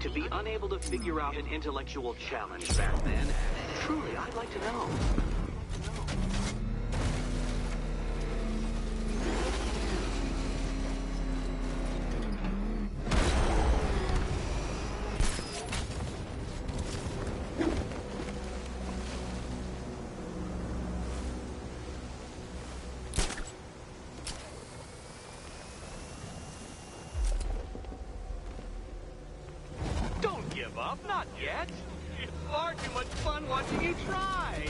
to be unable to figure out an intellectual challenge, Batman? Truly, I'd like to know. Don't give up, not yet. It's far too much fun watching you try.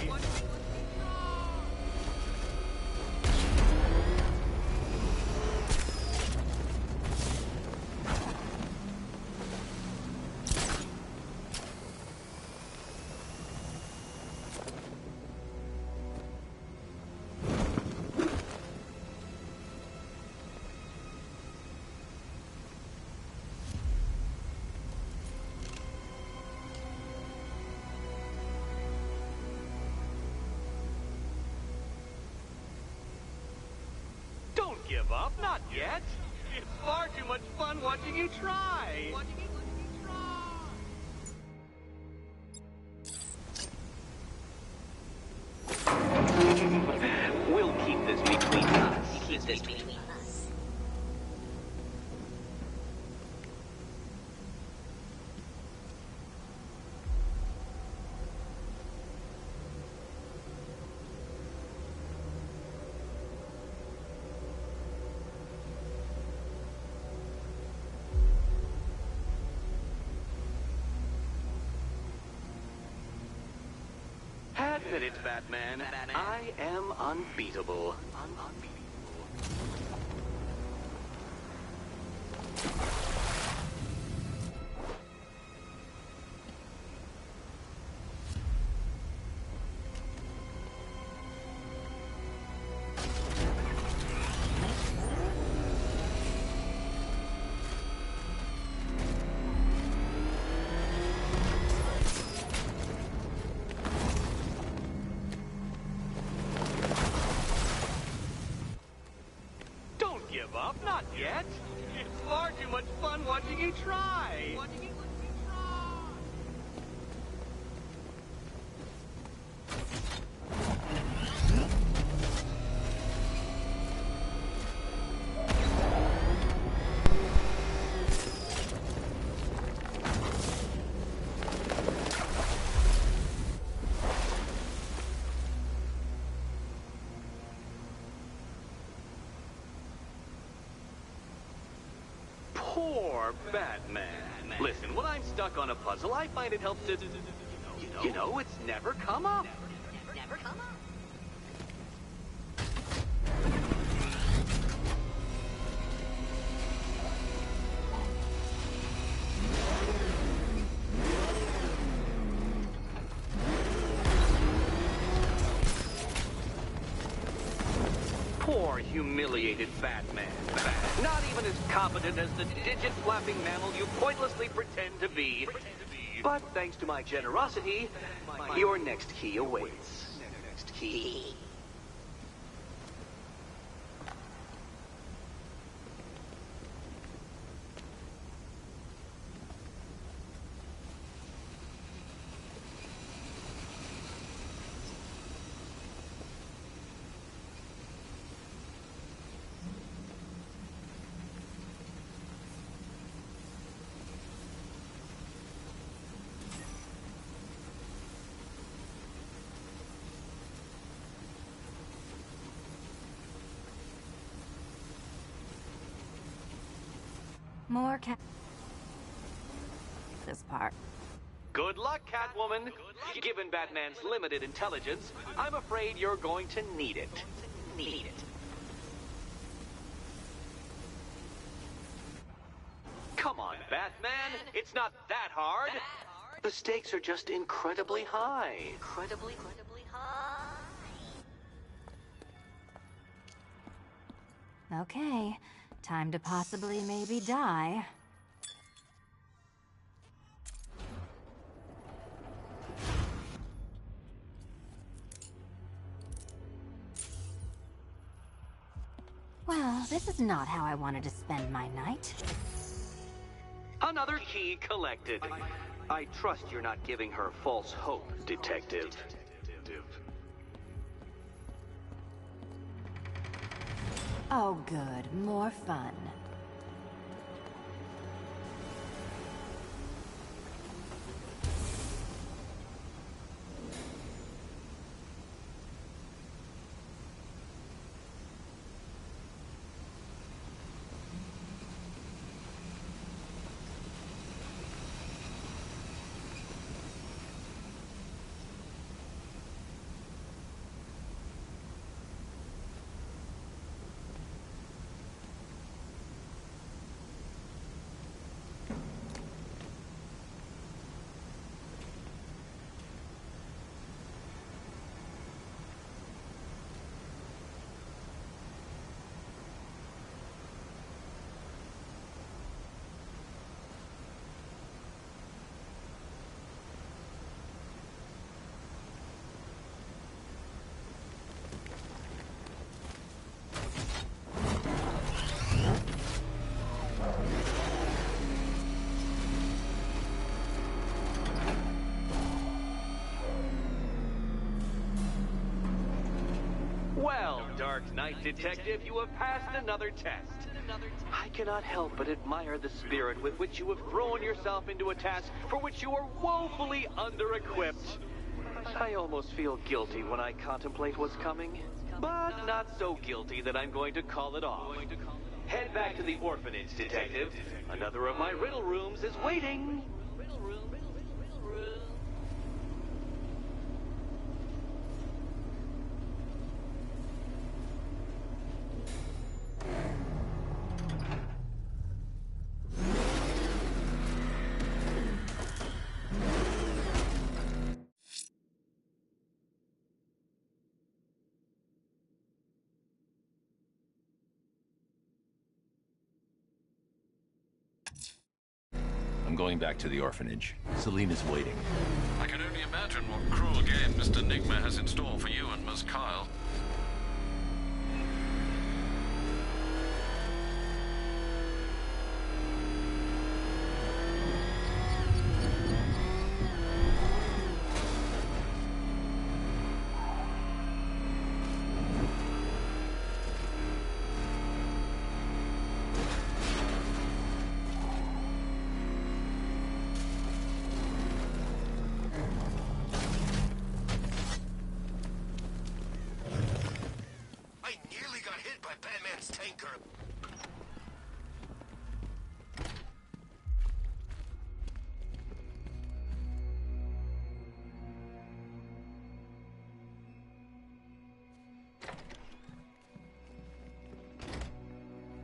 Don't give up, not yet. It's far too much fun watching you try. We'll keep this between us. Keep this between us. Admit it, Batman. I am unbeatable. Don't give up, not yet. It's far too much fun watching you try. Poor Batman. Listen, when I'm stuck on a puzzle, I find it helps to... You know, it's never come up. Never come up. Poor, humiliated Batman. Not even as competent as the digit-flapping mammal you pointlessly pretend to be. But thanks to my generosity, your next key awaits. Next key. More cat. This part. Good luck, Catwoman. Given Batman's limited intelligence, I'm afraid you're going to need it. Come on, Batman. It's not that hard. The stakes are just incredibly high. Incredibly high. Okay. Time to possibly maybe die. Well, this is not how I wanted to spend my night. Another key collected. I trust you're not giving her false hope, Detective. Oh, good. More fun. Well, Dark Knight Detective, you have passed another test. I cannot help but admire the spirit with which you have thrown yourself into a task for which you are woefully under-equipped. I almost feel guilty when I contemplate what's coming, but not so guilty that I'm going to call it off. Head back to the orphanage, Detective. Another of my riddle rooms is waiting. I'm going back to the orphanage. Celine is waiting. I can only imagine what cruel game Mr. Nigma has in store for you and Miss Kyle.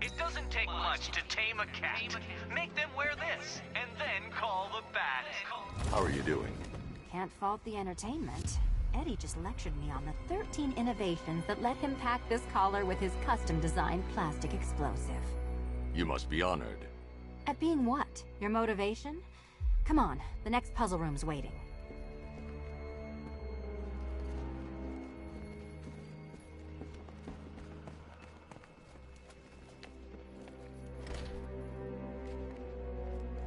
It doesn't take much to tame a cat. Make them wear this, and then call the bat. How are you doing? Can't fault the entertainment. Eddie just lectured me on the 13 innovations that let him pack this collar with his custom-designed plastic explosive. You must be honored. At being what? Your motivation? Come on, the next puzzle room's waiting.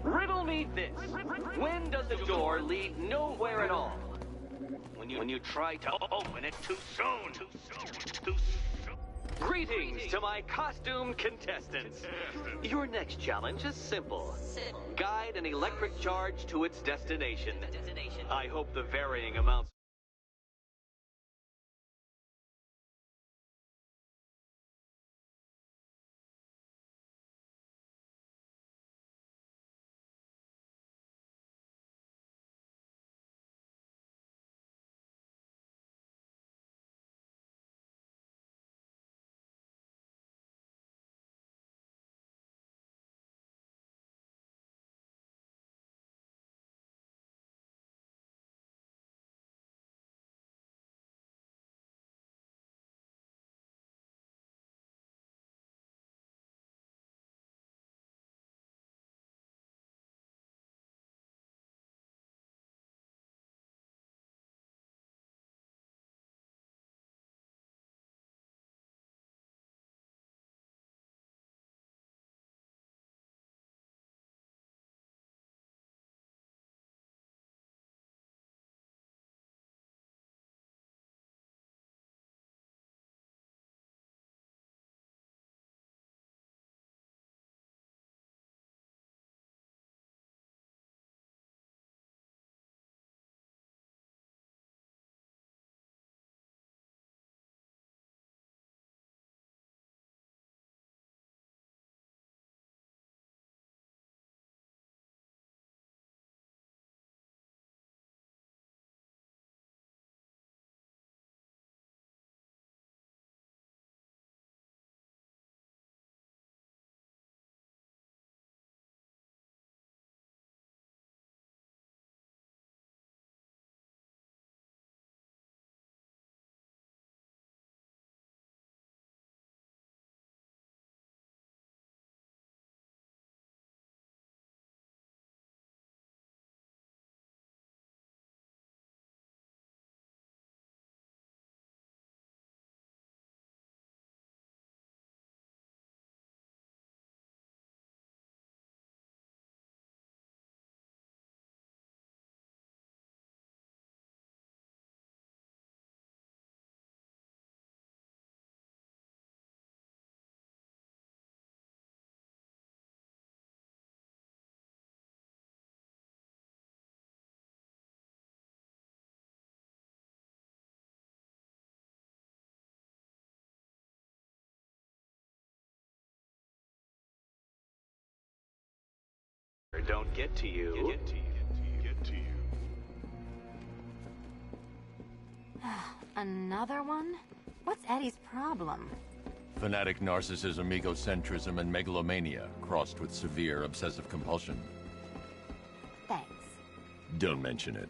Riddle me this. When does the door lead nowhere at all? When you try to open it too soon. Greetings to my costumed contestants. Your next challenge is simple. Guide an electric charge to its destination. I hope the varying amounts don't get to you. Another one? What's Eddie's problem? Fanatic narcissism, egocentrism, and megalomania, crossed with severe obsessive compulsion. Thanks. Don't mention it.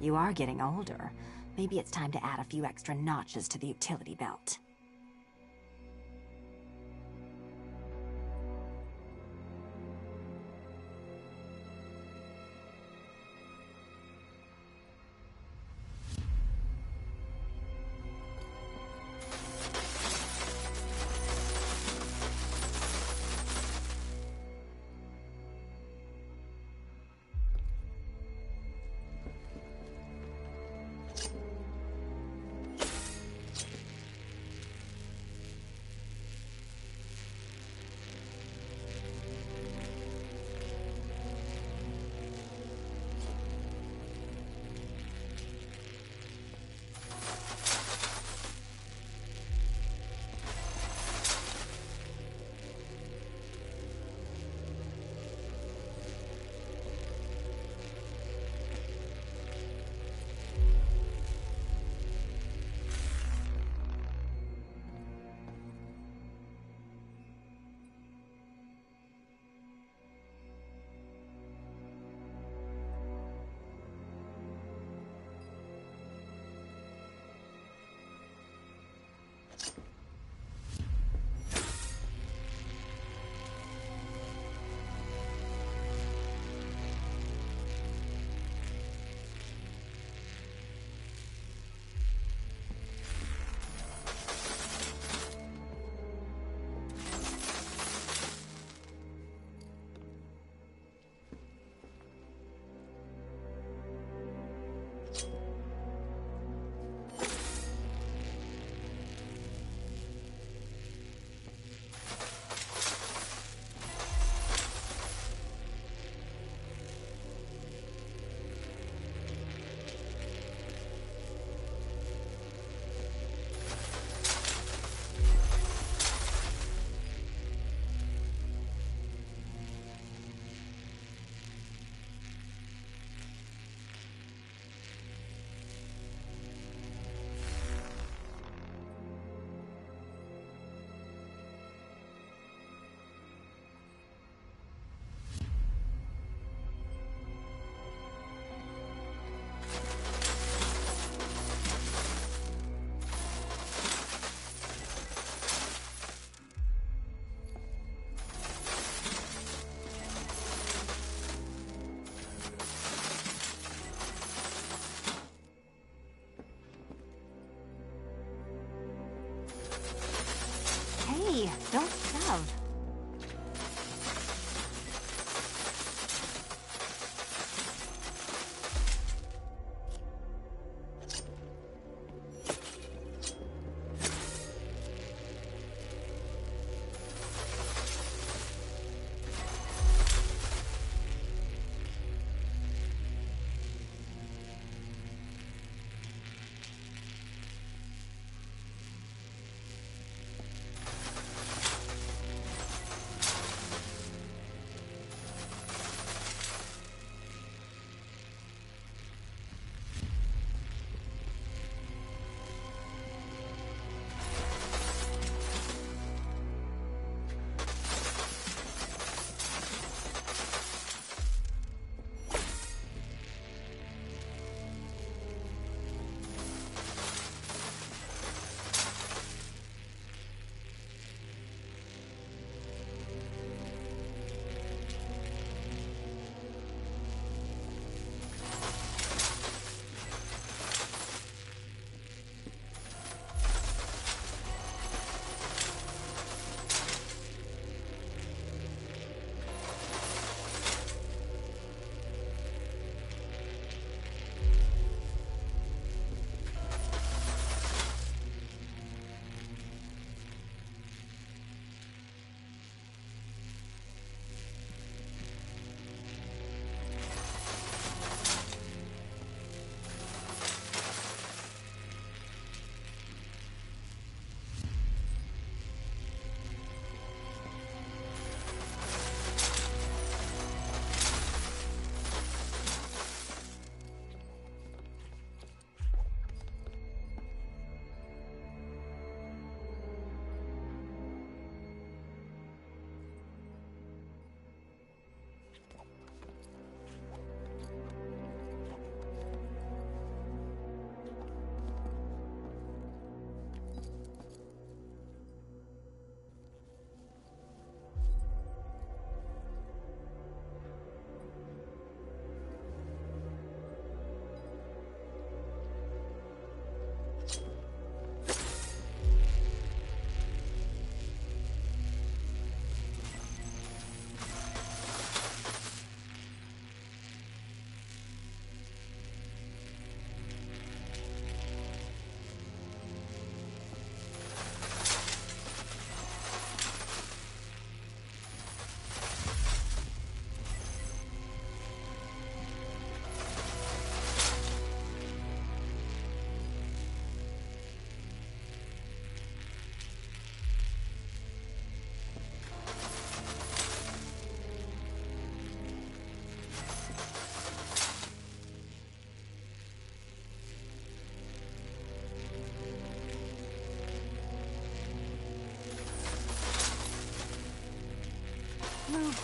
You are getting older. Maybe it's time to add a few extra notches to the utility belt. Hey, don't shove.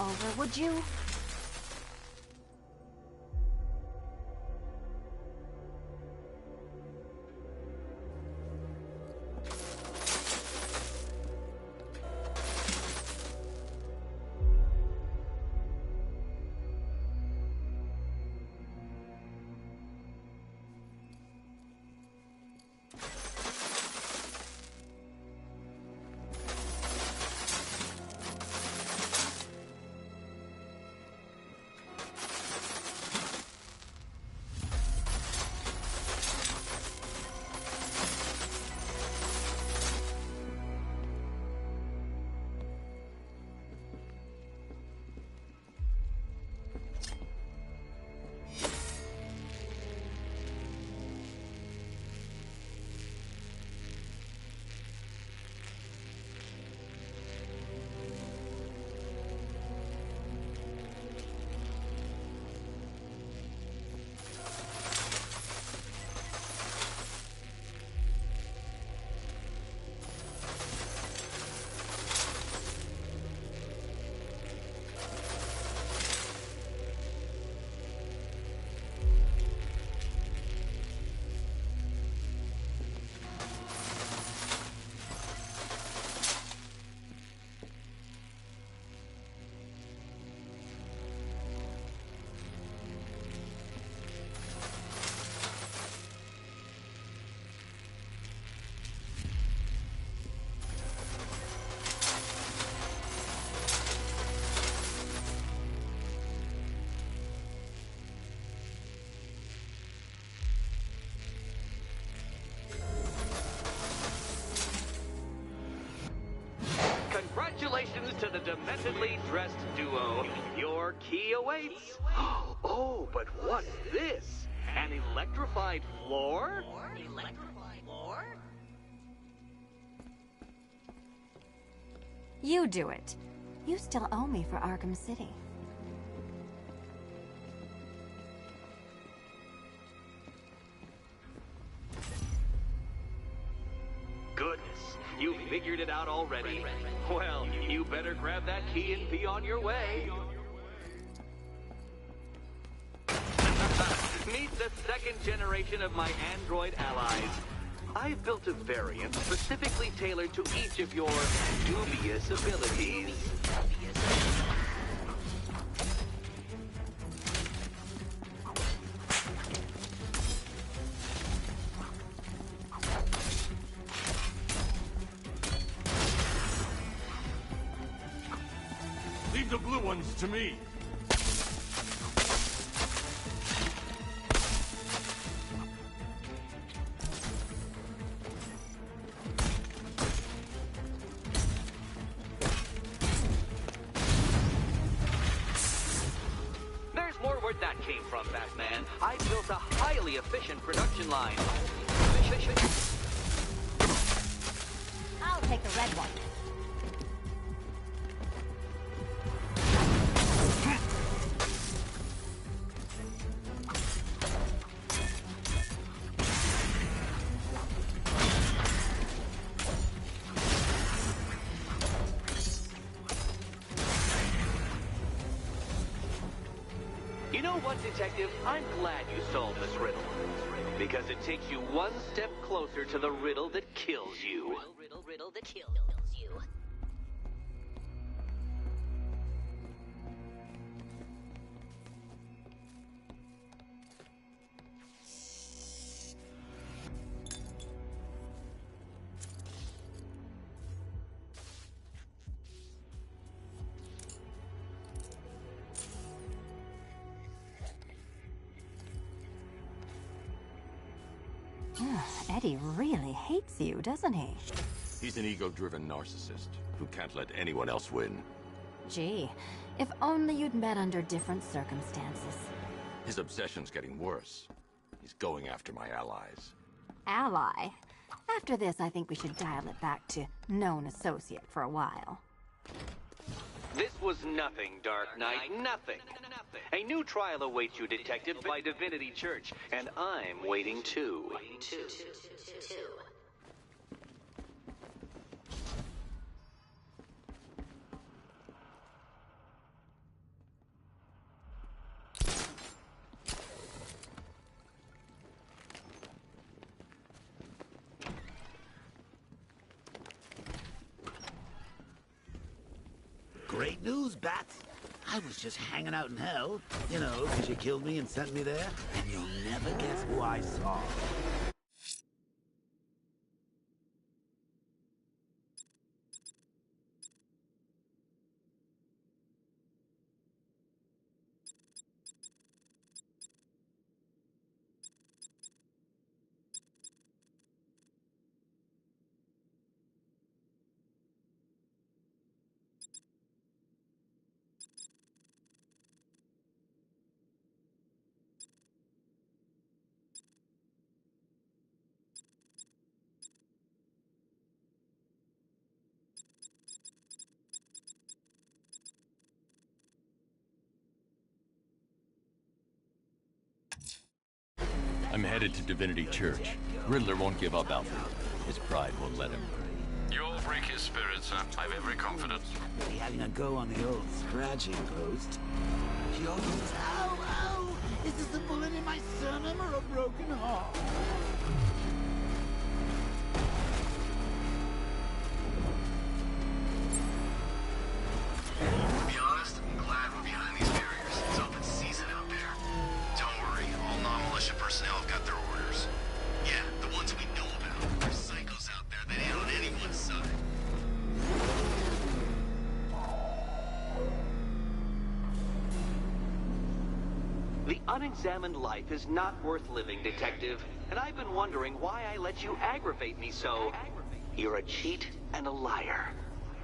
over, would you? Congratulations to the dementedly dressed duo. Your key awaits. Oh, but what's this? An electrified floor? Electrified floor? You do it. You still owe me for Arkham City. Goodness, you figured it out already. Well, you better grab that key and be on your way. Meet the second generation of my android allies. I've built a variant specifically tailored to each of your dubious abilities. Leave the blue ones to me. There's more where that came from, Batman. I built a highly efficient production line. I'll take the red one. You know what, Detective? I'm glad you solved this riddle. Because it takes you one step closer to the riddle that kills you. Riddle that kills you. Eddie really hates you, doesn't he? He's an ego-driven narcissist who can't let anyone else win. Gee, if only you'd met under different circumstances. His obsession's getting worse. He's going after my allies. Ally? After this, I think we should dial it back to known associate for a while. This was nothing, Dark Knight, nothing. A new trial awaits you, Detective, by Divinity Church, and I'm waiting too. Great news, Bats. I was just hanging out in hell, you know, because you killed me and sent me there, and you'll never guess who I saw. I'm headed to Divinity Church. Riddler won't give up, Alfred. His pride won't let him. You'll break his spirit, sir. I've every confidence. Really having a go on the old scratching post. Yours. Ow, ow! Is this a bullet in my sternum or a broken heart? To be honest, I'm glad we're behind these barriers. It's open season out there. Don't worry, all non-militia personnel have got their orders. Yeah, the ones we know about. There's psychos out there that ain't on anyone's side. The unexamined life is not worth living, Detective. And I've been wondering why I let you aggravate me so. You're a cheat and a liar.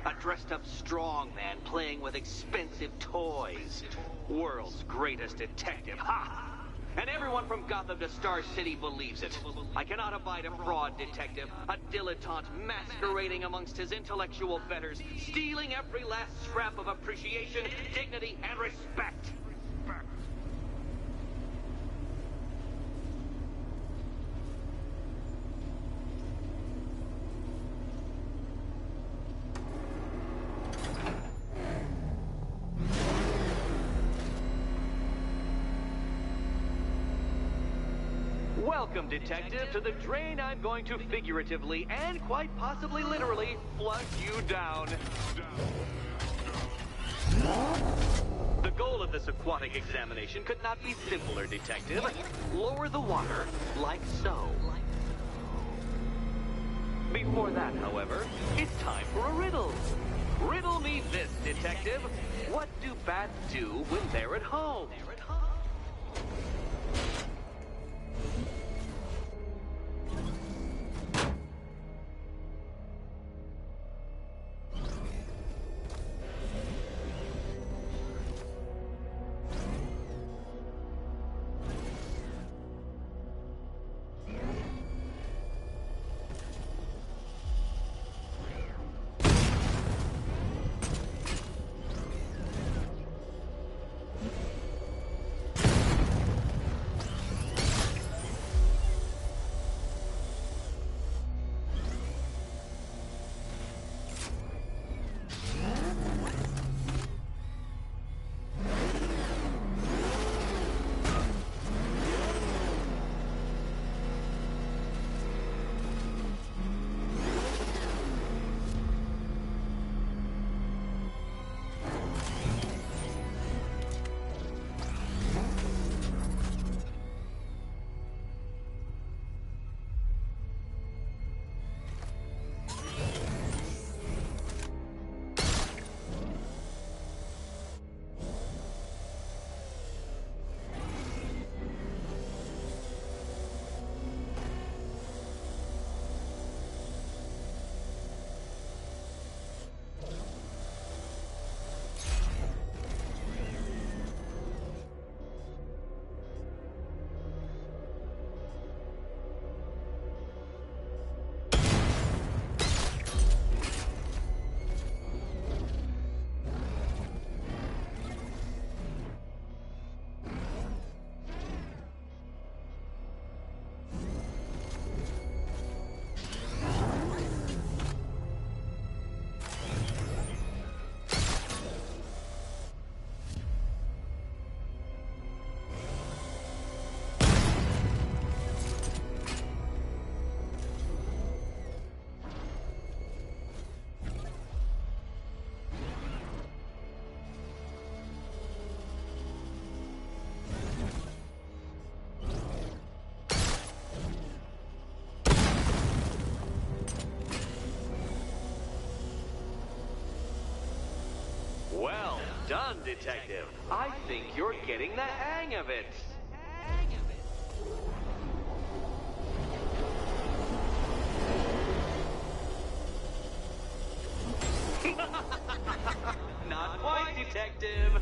A dressed-up strongman playing with expensive toys. World's greatest detective. Ha! And everyone from Gotham to Star City believes it. I cannot abide a fraud detective, a dilettante masquerading amongst his intellectual betters, stealing every last scrap of appreciation, dignity, and respect. Welcome, Detective, to the drain I'm going to figuratively and quite possibly literally flush you down. The goal of this aquatic examination could not be simpler, Detective. Lower the water, like so. Before that, however, it's time for a riddle. Riddle me this, Detective. What do bats do when they're at home? done, Detective. I think you're getting the hang of it. Not quite, Detective.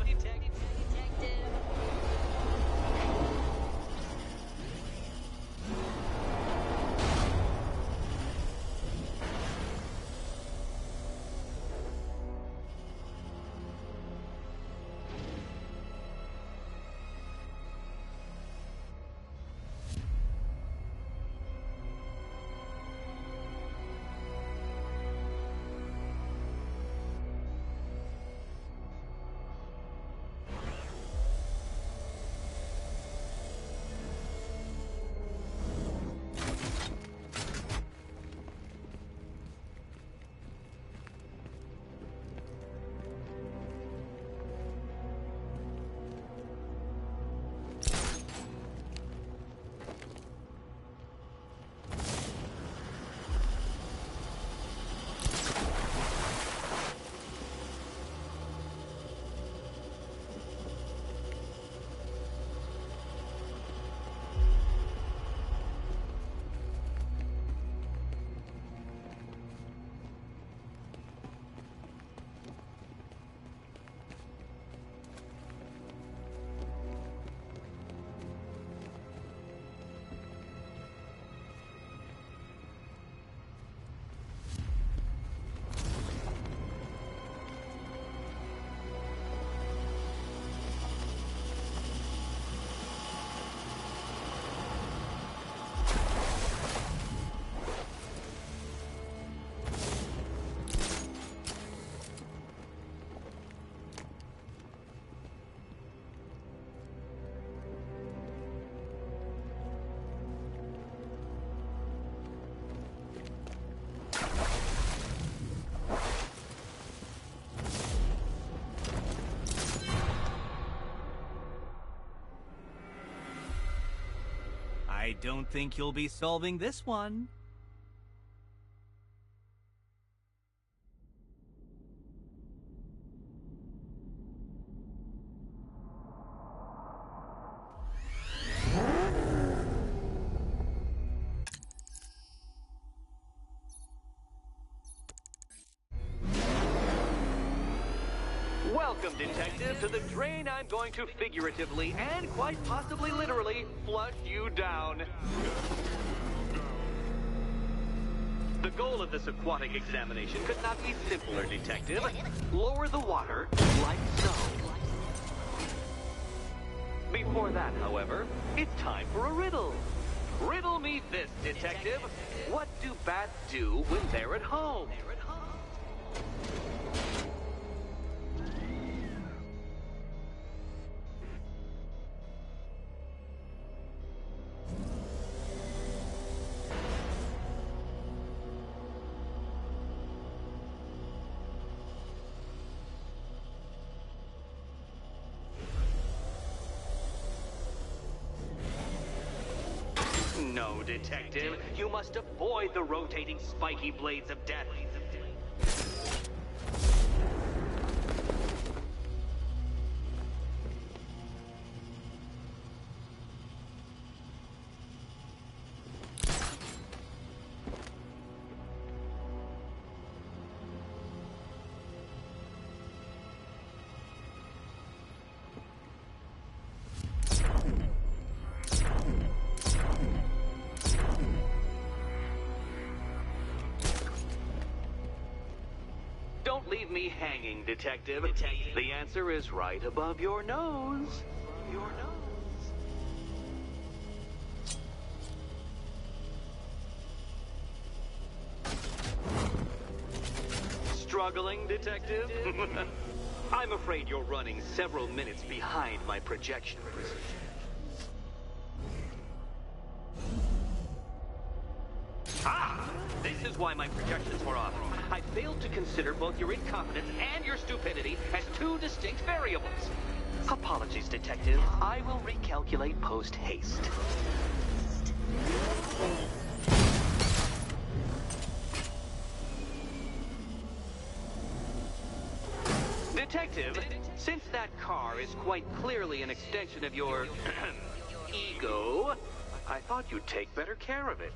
I don't think you'll be solving this one. Welcome, Detective, to the drain I'm going to figuratively and quite possibly literally flush you down. The goal of this aquatic examination could not be simpler, Detective. Lower the water, like so. Before that, however, it's time for a riddle. Riddle me this, Detective. What do bats do when they're at home? No, Detective. You must avoid the rotating spiky blades of death. Don't leave me hanging, Detective. The answer is right above your nose. Your nose. Struggling, Detective? I'm afraid you're running several minutes behind my projections. Ah! This is why my projections were off. I failed to consider both your incompetence and your stupidity as two distinct variables. Apologies, Detective. I will recalculate post-haste. Detective, since that car is quite clearly an extension of your ego, I thought you'd take better care of it.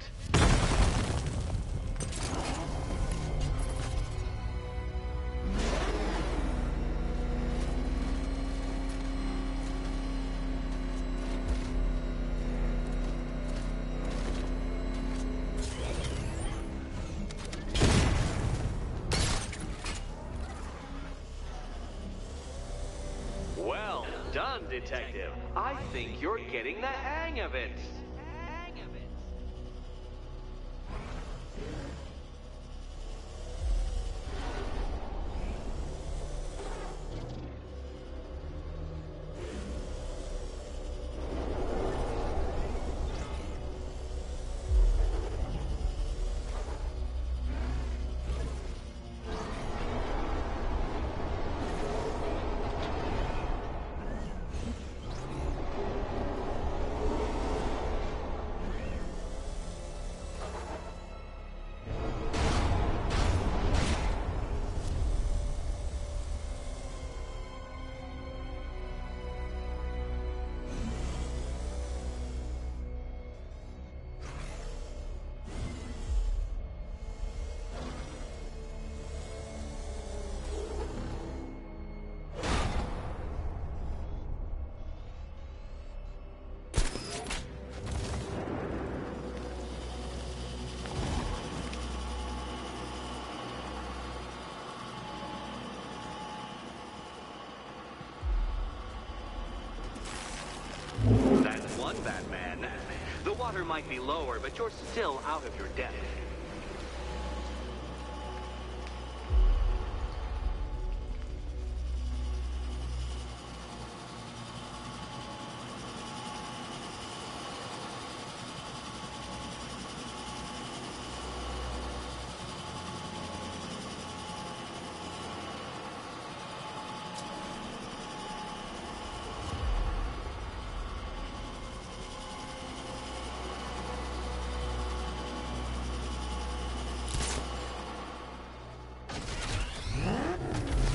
Well done, Detective. I think you're getting the hang of it. That's one, Batman. The water might be lower, but you're still out of your depth.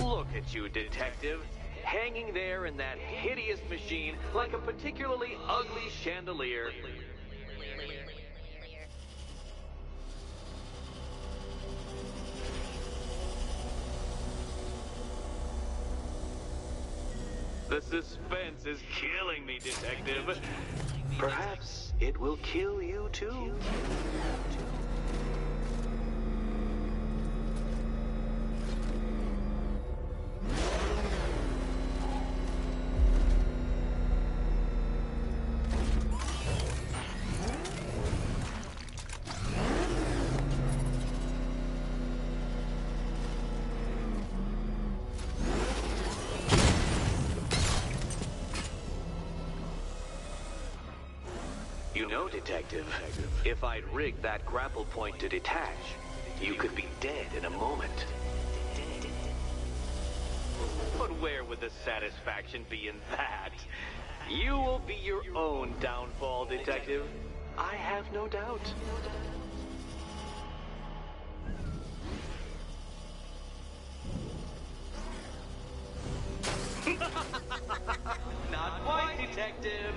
Look at you, Detective. Hanging there in that hideous machine like a particularly ugly chandelier. The suspense is killing me, Detective. Perhaps it will kill you, too. You know, Detective, if I'd rigged that grapple point to detach, you could be dead in a moment. But where would the satisfaction be in that? You will be your own downfall, Detective. I have no doubt. Not quite, Detective.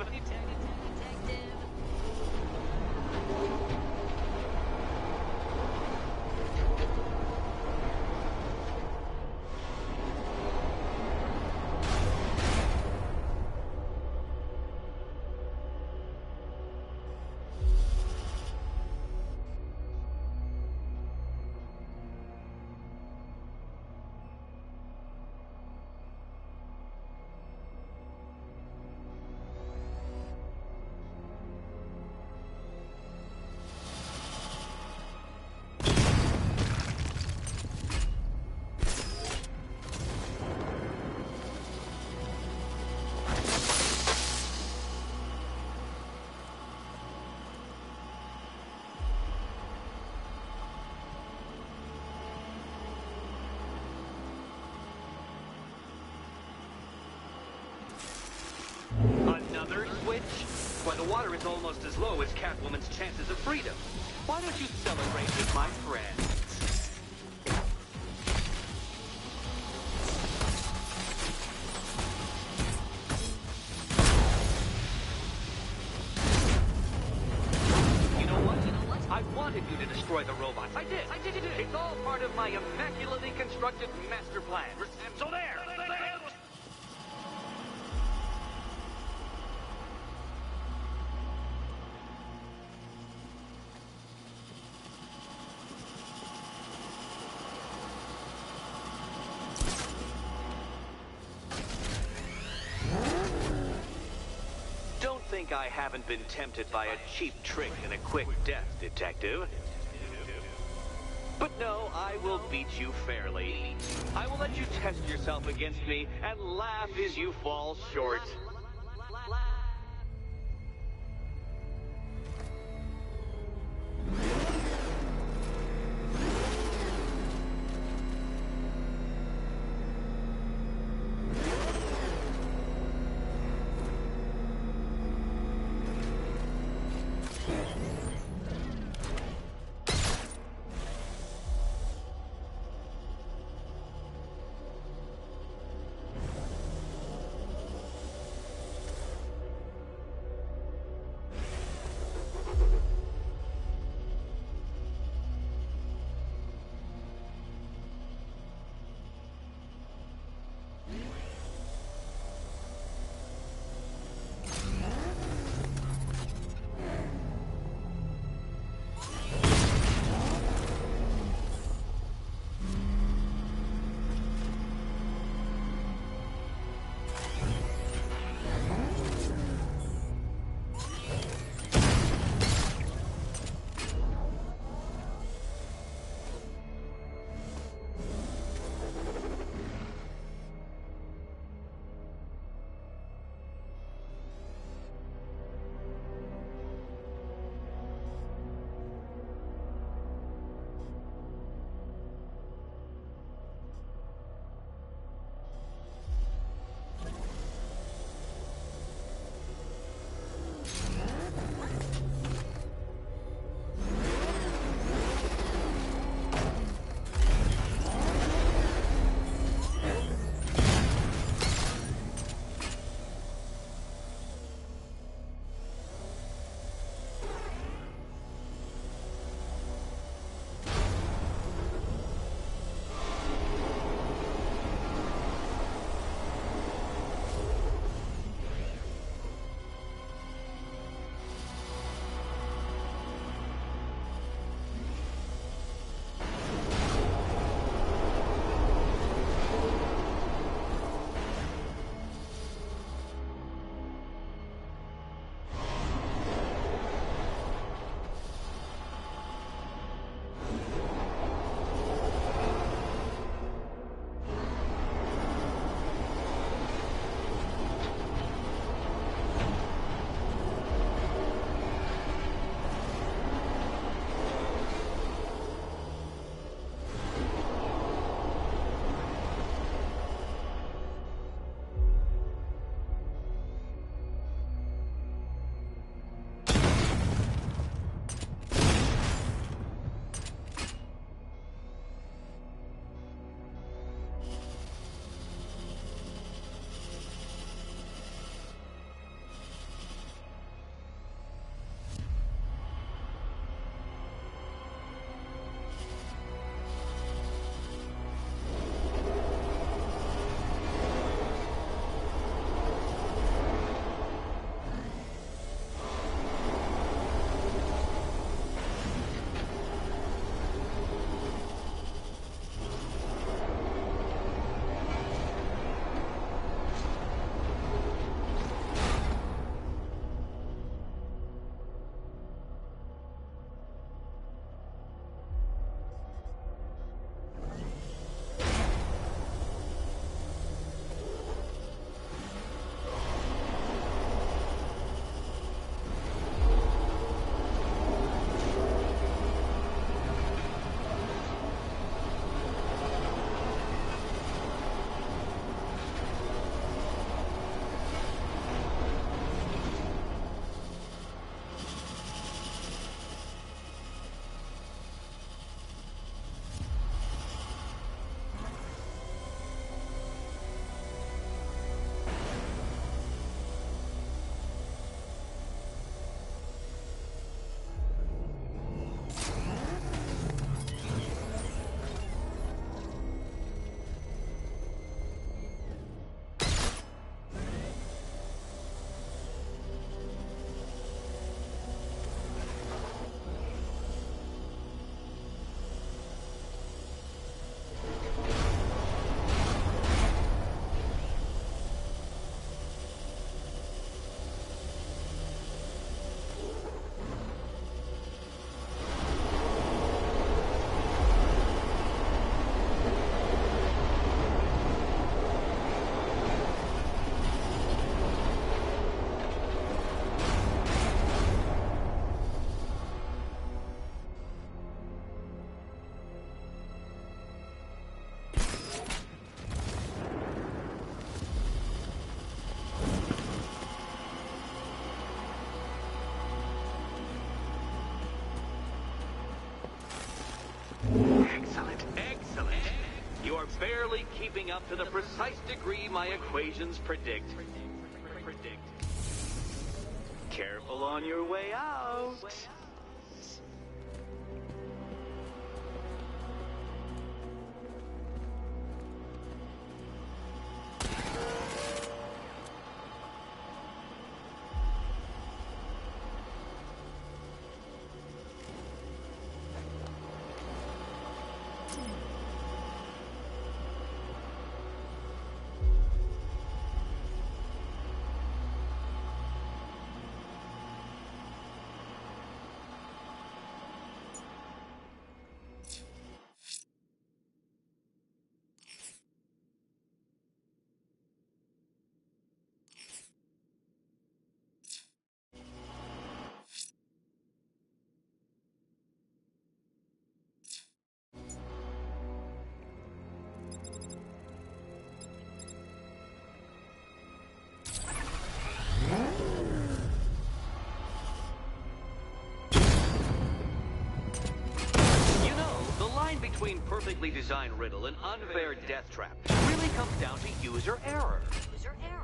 Another switch? Why, the water is almost as low as Catwoman's chances of freedom. Why don't you celebrate with my friends? wanted you to destroy the robots. I did. It's all part of my immaculately constructed master plan. So there. Don't think I haven't been tempted by a cheap trick and a quick death, Detective. But no, I will beat you fairly. I will let you test yourself against me and laugh as you fall short. adding up to the precise degree my equations predict. Careful on your way out. Between perfectly designed riddle and unfair death trap really comes down to user error. User error.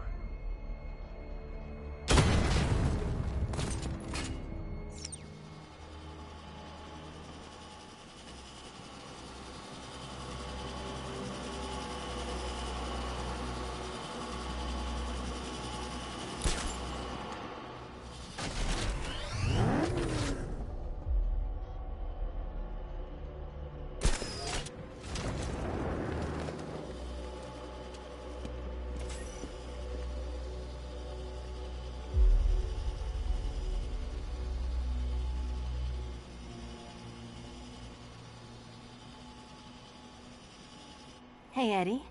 Hey, Eddie.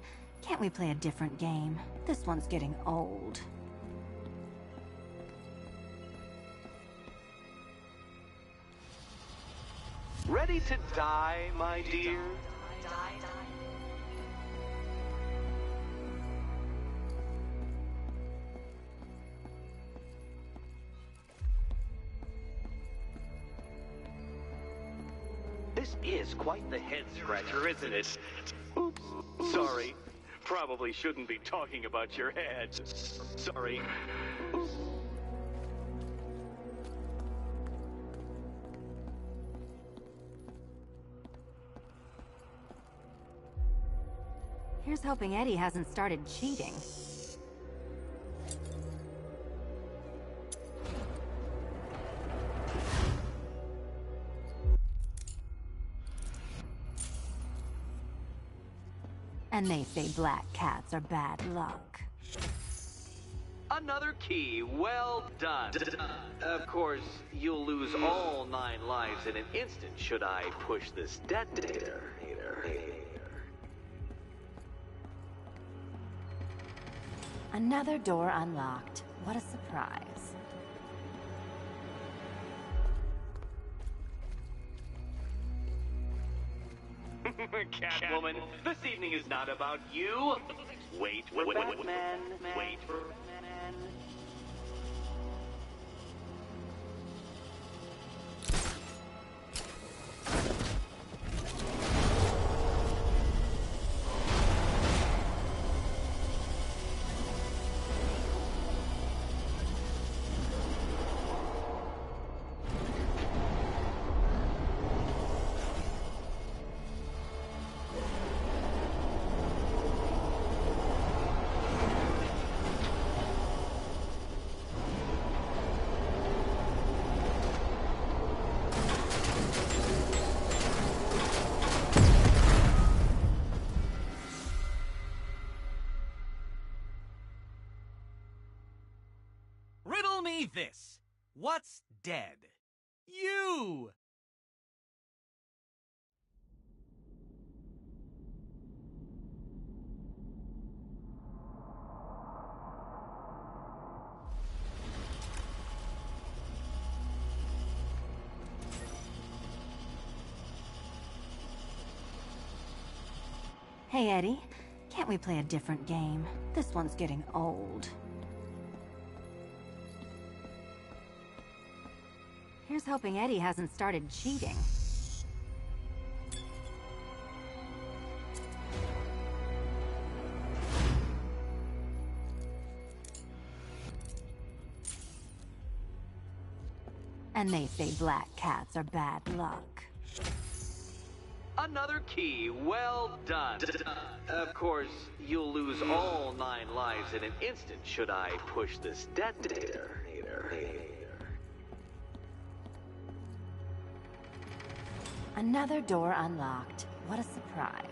Can't we play a different game? This one's getting old. Ready to die, my dear? This is quite the head-scratcher, isn't it? Oops. Sorry. Probably shouldn't be talking about your head. Sorry. Oops. Here's hoping Eddie hasn't started cheating. And they say black cats are bad luck. Another key. Well done. Of course, you'll lose all 9 lives in an instant should I push this detonator. Another door unlocked. What a surprise. Catwoman, this evening is not about you. Wait for Batman. Wait for Batman. Riddle me this. What's dead? You! Hey, Eddie. Can't we play a different game? This one's getting old. Here's hoping Eddie hasn't started cheating. And they say black cats are bad luck. Another key. Well done. Of course, you'll lose all 9 lives in an instant should I push this detonator. Another door unlocked. What a surprise.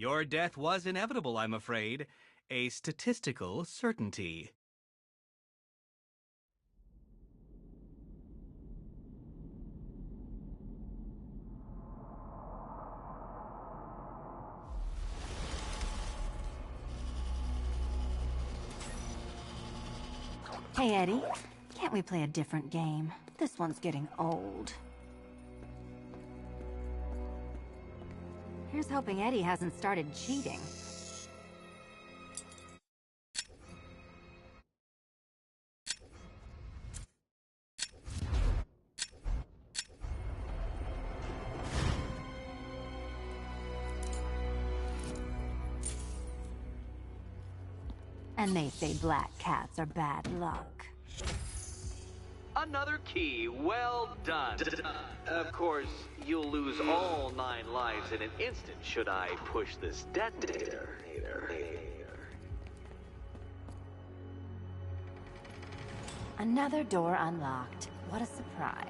Your death was inevitable, I'm afraid. A statistical certainty. Hey, Eddie. Can't we play a different game? This one's getting old. Here's hoping Eddie hasn't started cheating. And they say black cats are bad luck. Another key. Well done. Of course, you'll lose all 9 lives in an instant should I push this detonator. Another door unlocked. What a surprise.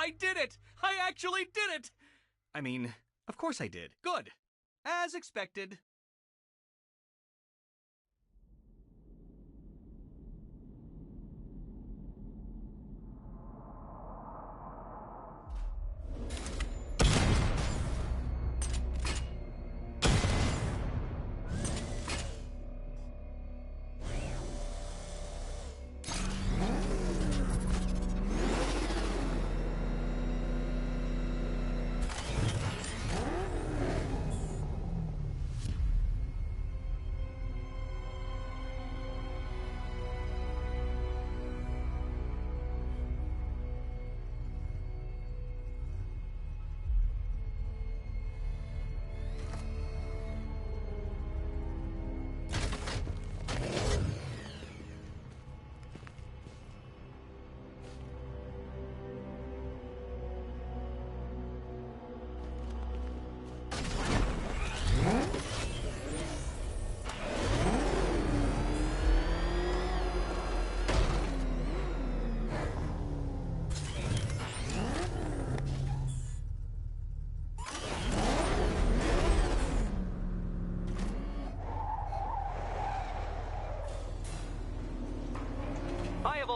I did it! I actually did it! I mean, of course I did. Good. As expected.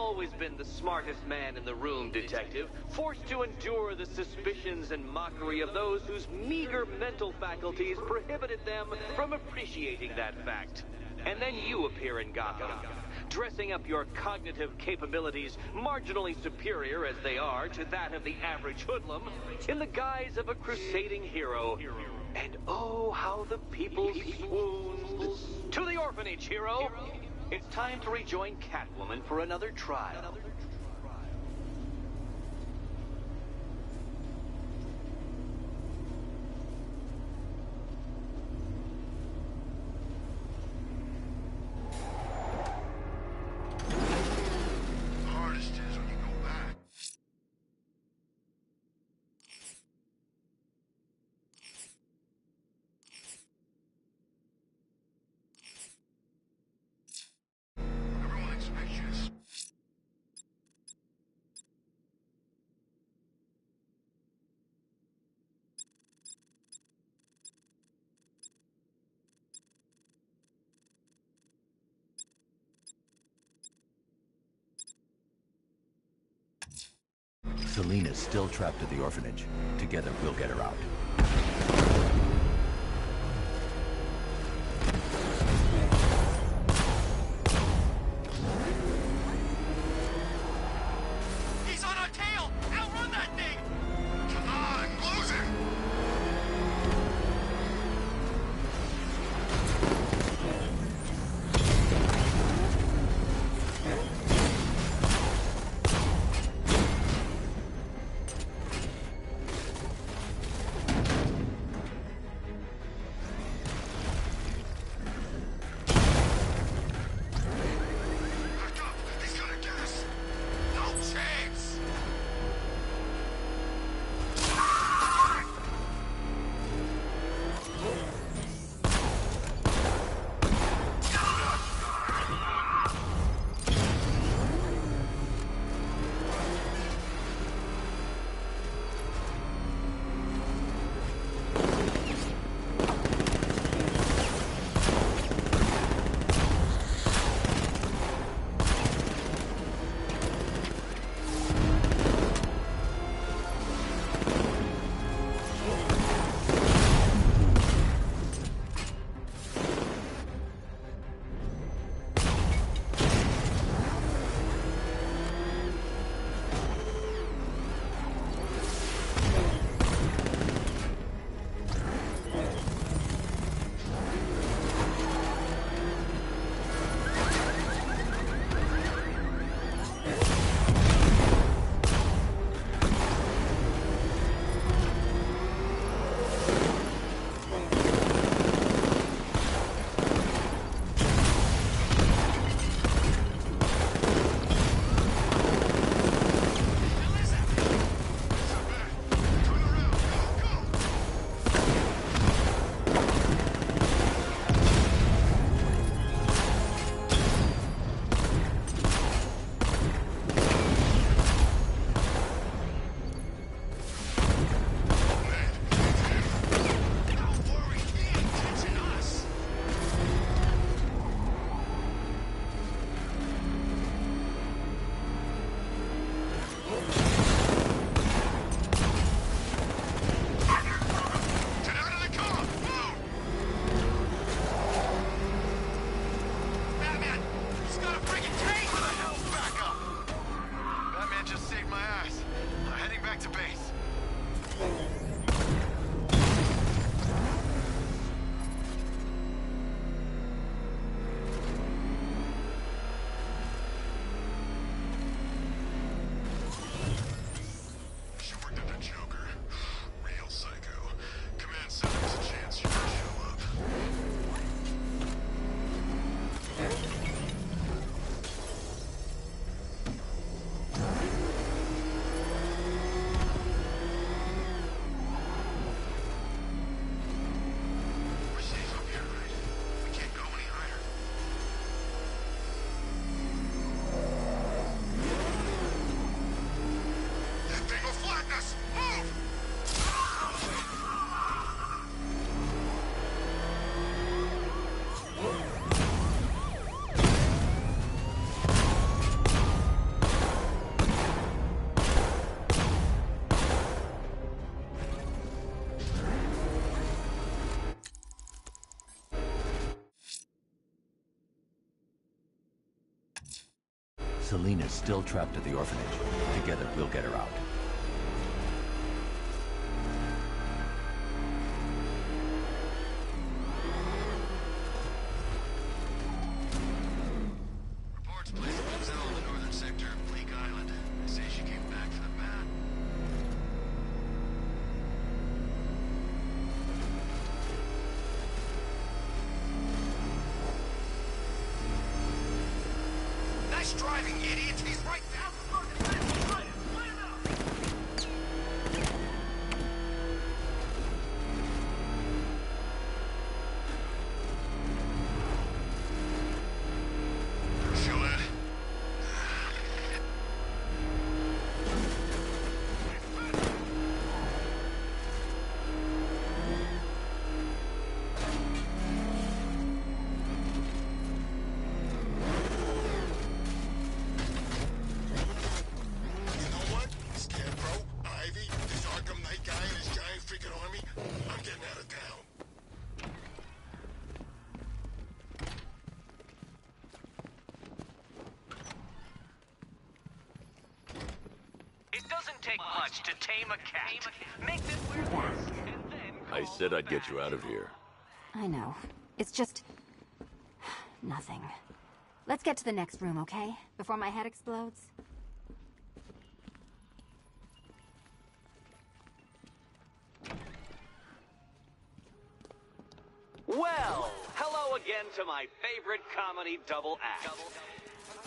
always been the smartest man in the room, Detective, forced to endure the suspicions and mockery of those whose meager mental faculties prohibited them from appreciating that fact. And then you appear in Gotham, dressing up your cognitive capabilities marginally superior as they are to that of the average hoodlum, in the guise of a crusading hero. And oh, how the people swooned. To the orphanage, hero! It's time to rejoin Catwoman for another trial. The hardest is when you go back. Everyone expects you to Selena's still trapped at the orphanage. Together, we'll get her out. He's on our tail! Outrun that thing! Come on, close it! Selena's still trapped at the orphanage. Together, we'll get her out. Reports place a motel in the northern sector of Bleak Island. They say she came back for the mat. Nice driving, idiot! He's right there! Feel that? You know what? Scarecrow, Ivy, this Arkham Knight guy and his giant freaking army, I'm getting out of town. It doesn't take much to tame a cat. Make them wear masks, and then I said I'd get you out of here. I know. It's just... nothing. Let's get to the next room, okay? Before my head explodes. Well, hello again to my favorite comedy double act.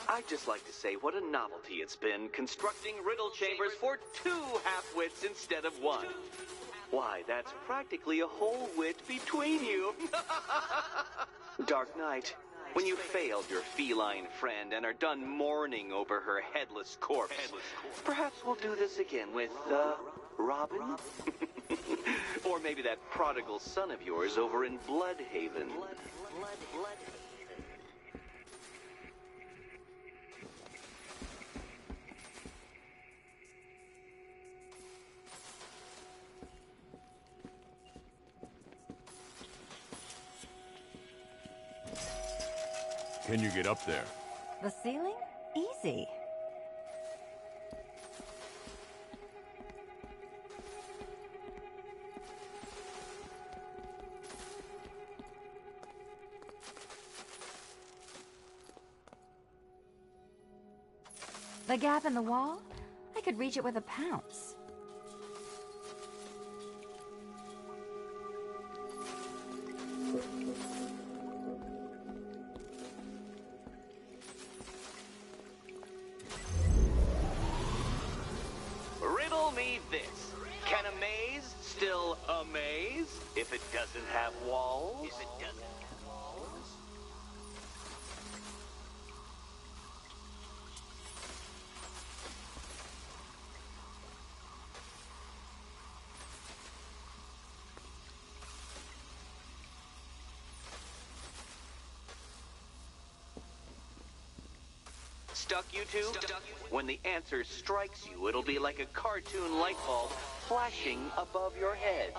I'd just like to say what a novelty it's been constructing riddle chambers for two half-wits instead of one. Why, that's practically a whole wit between you. Dark Knight, when you failed your feline friend and are done mourning over her headless corpse, perhaps we'll do this again with, Robin? Or maybe that prodigal son of yours over in Bloodhaven. Can you get up there? The ceiling? Easy. The gap in the wall? I could reach it with a pounce. Riddle me this. Can a maze still amaze if it doesn't have walls? Stuck, you two? When the answer strikes you, it'll be like a cartoon light bulb flashing above your head.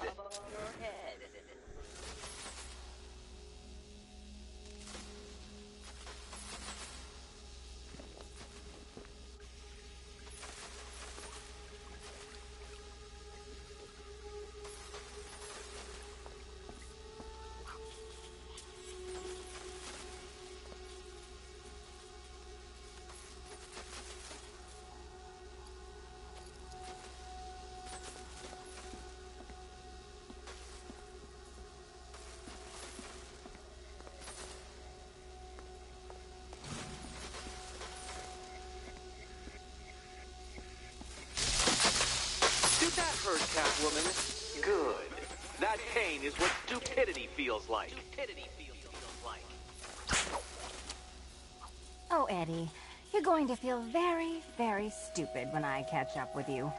Did that hurt, Catwoman? Good. That pain is what stupidity feels like. Oh, Eddie, you're going to feel very, very stupid when I catch up with you.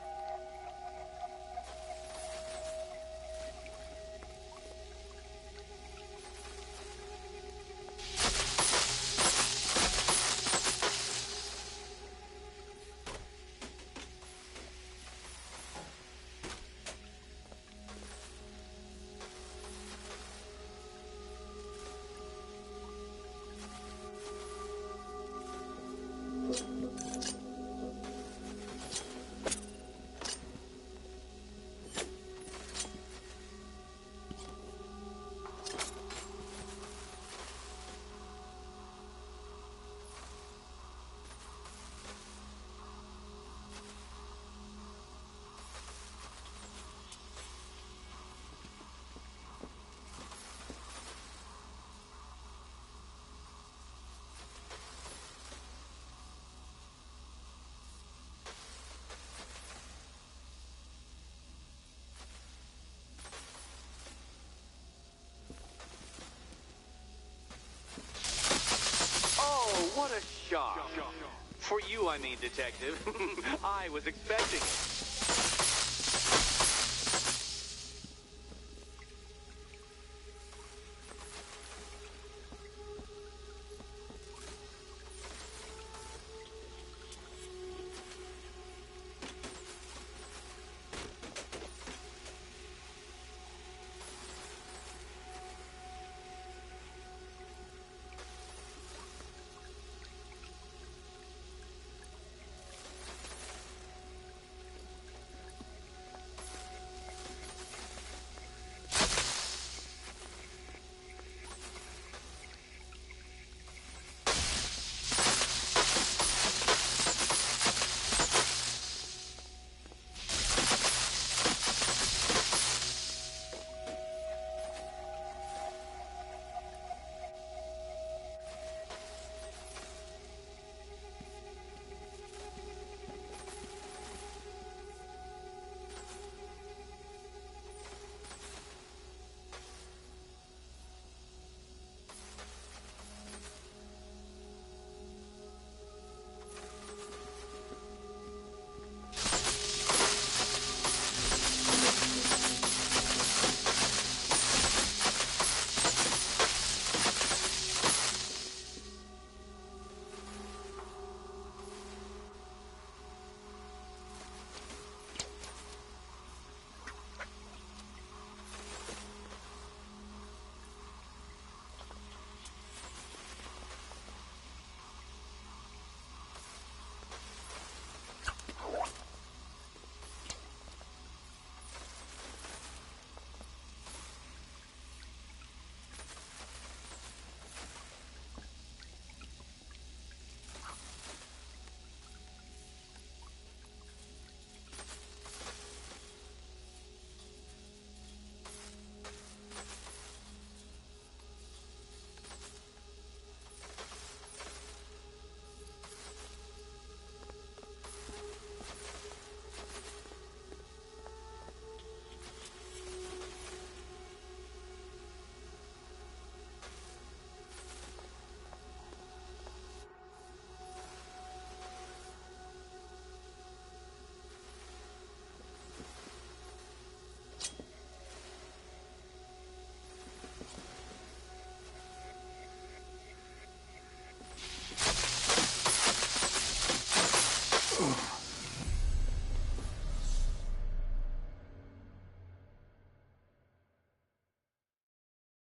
what a shock. For you, I mean, Detective. I was expecting it.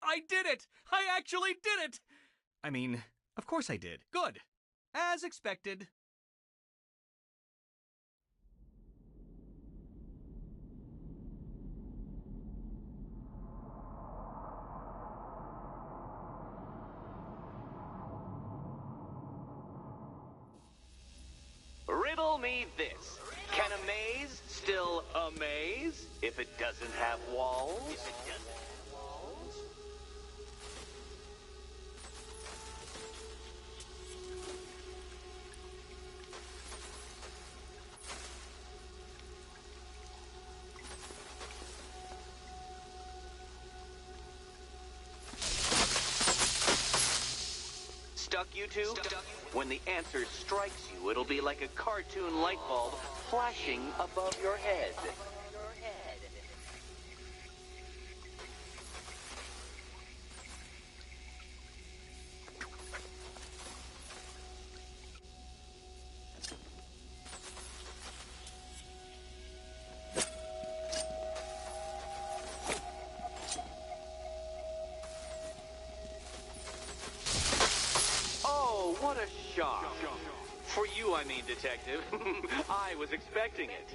I did it! I actually did it! I mean, of course I did. Good. As expected. Riddle me this. Can a maze still amaze if it doesn't have walls? Stuck, you two? When the answer strikes you, it'll be like a cartoon light bulb flashing above your head. Oh, what a shock. For you, I mean, Detective. I was expecting it.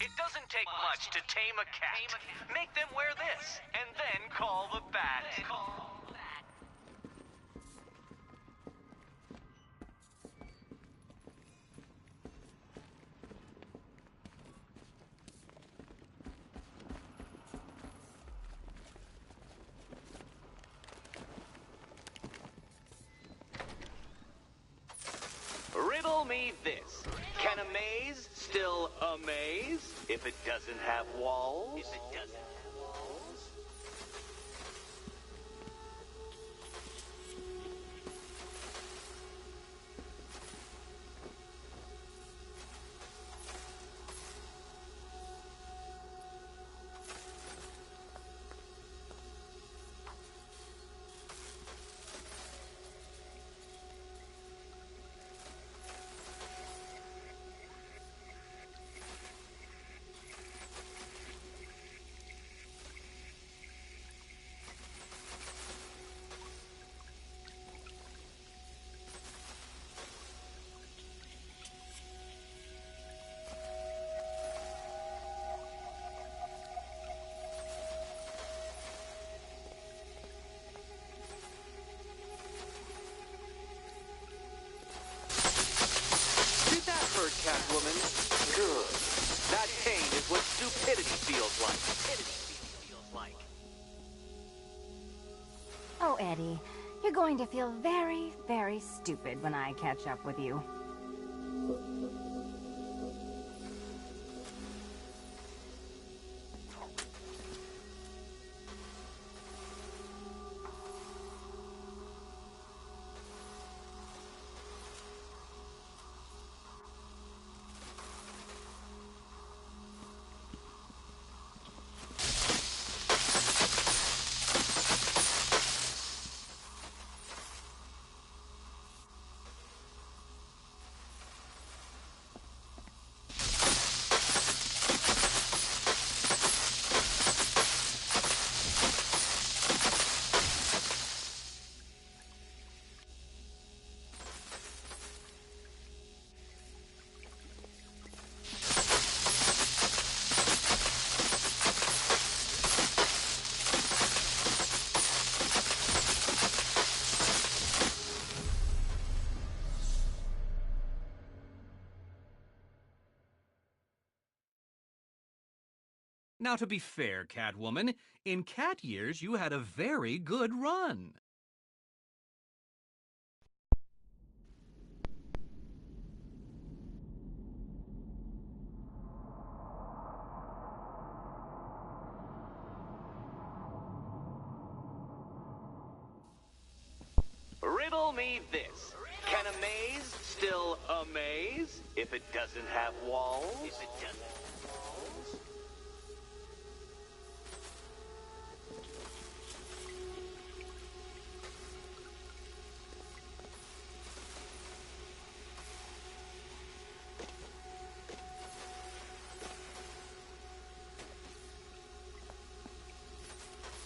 It doesn't take much to tame a cat. Make them wear this, and then call the bat. Riddle me this. Can a maze still amaze if it doesn't have walls? stupidity feels like. Oh, Eddie, you're going to feel very, very stupid when I catch up with you. Now, to be fair, Catwoman, in cat years you had a very good run. Riddle me this. Can a maze still amaze if it doesn't have walls?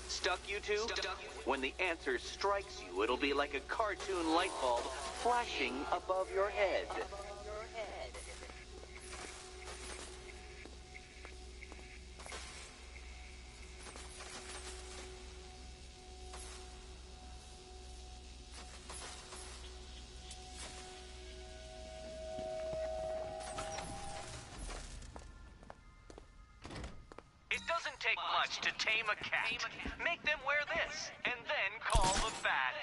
Stuck, you two? When the answer strikes you, it'll be like a cartoon light bulb flashing above your head. It doesn't take much to tame a cat. Make them wear this, and then call the bat.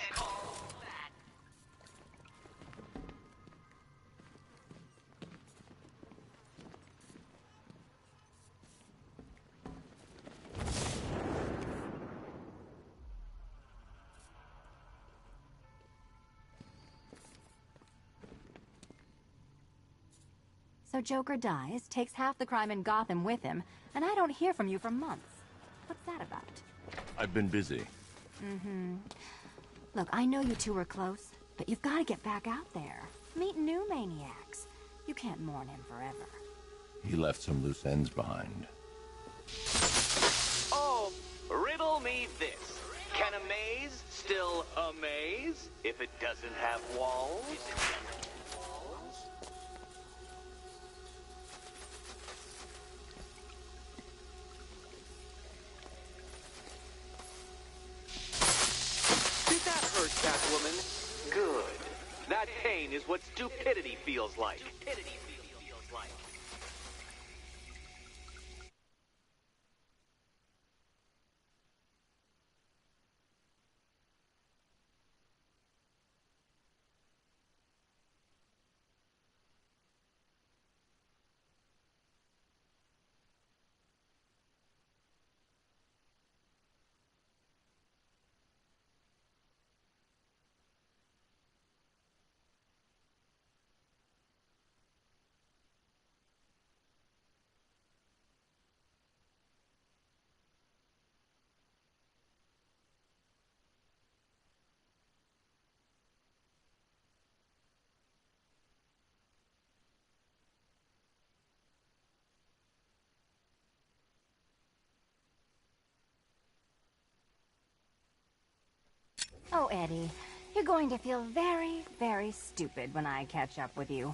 So Joker dies, takes half the crime in Gotham with him, and I don't hear from you for months. What's that about? I've been busy. Look, I know you two were close, but you've got to get back out there. Meet new maniacs. You can't mourn him forever. He left some loose ends behind. Oh, riddle me this. Can a maze still amaze if it doesn't have walls? Did that hurt, Catwoman? Good. That pain is what stupidity feels like. Oh, Eddie, you're going to feel very, very stupid when I catch up with you.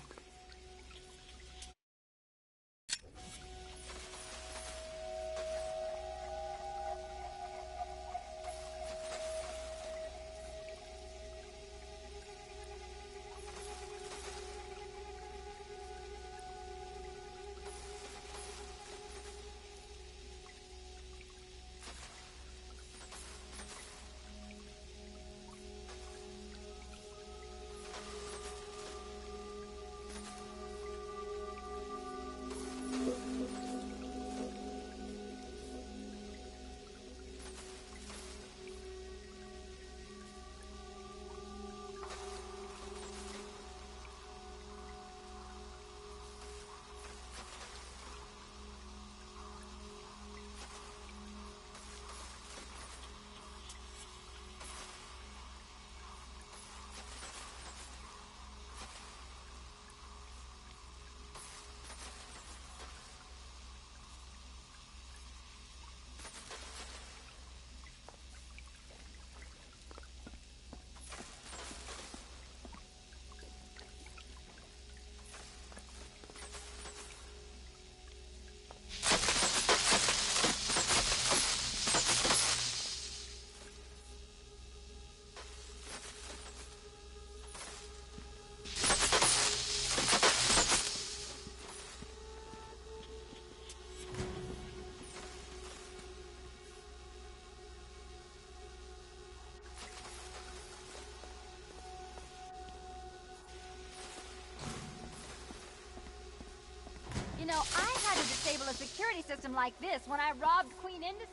know, I had to disable a security system like this when I robbed Queen Industry.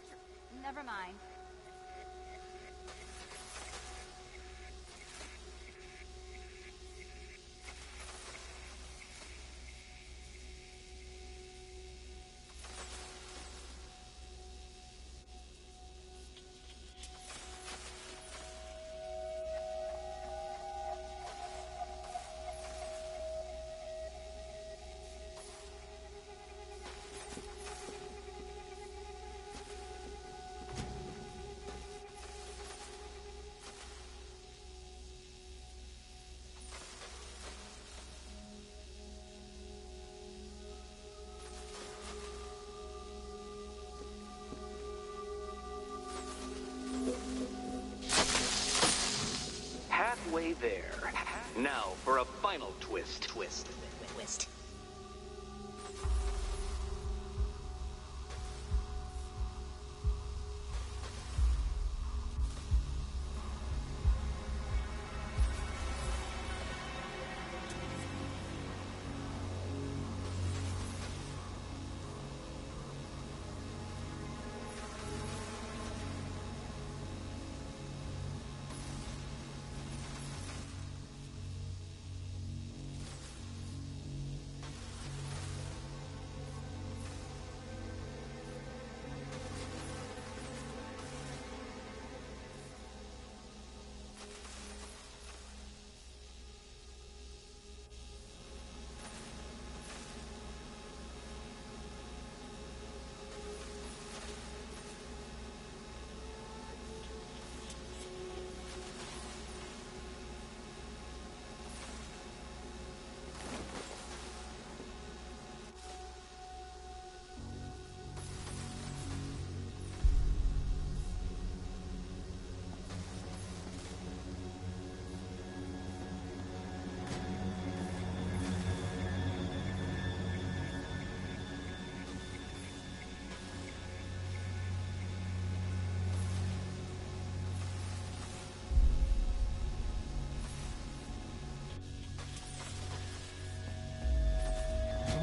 Never mind. Halfway there. Now for a final twist. Twist.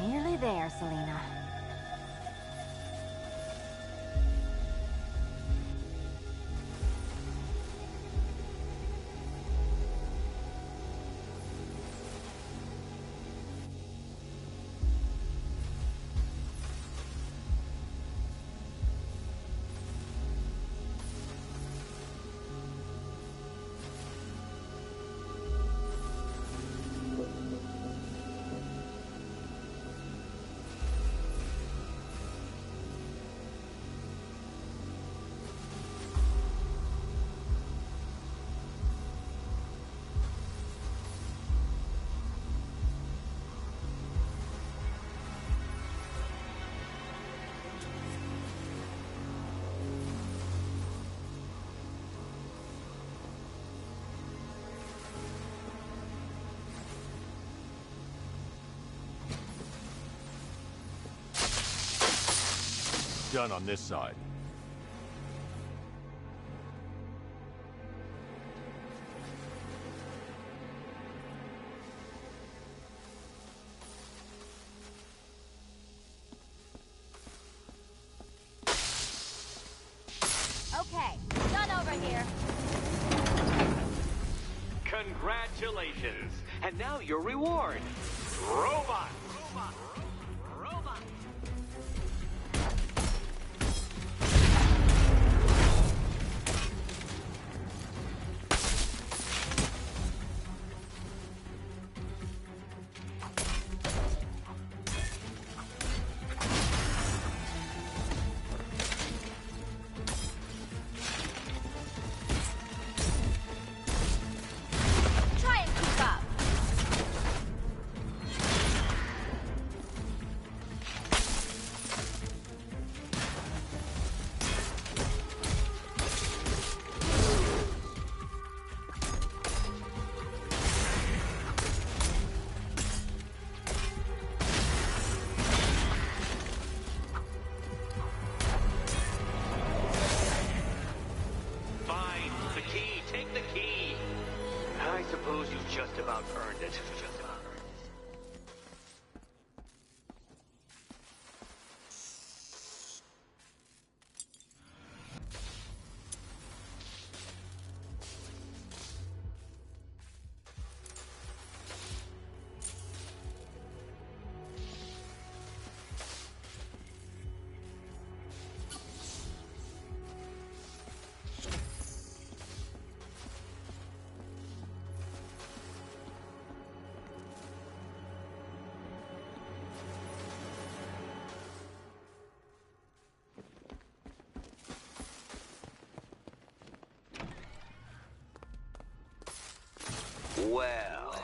Nearly there, Selena. Done on this side. Okay, done over here. Congratulations. And now your reward. Robot. Try and keep up. Well,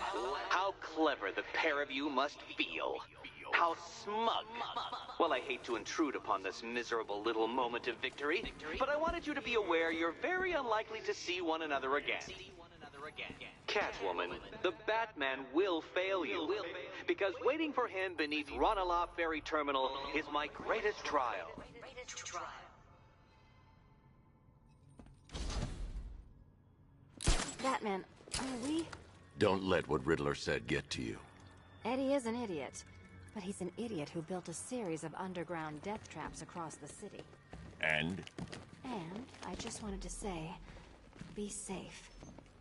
how clever the pair of you must feel. How smug. Well, I hate to intrude upon this miserable little moment of victory, but I wanted you to be aware you're very unlikely to see one another again. Catwoman, the Batman will fail you, because waiting for him beneath Ranelagh Ferry Terminal is my greatest trial. Batman, are we? Don't let what Riddler said get to you. Eddie is an idiot, but he's an idiot who built a series of underground death traps across the city. And? And I just wanted to say, be safe.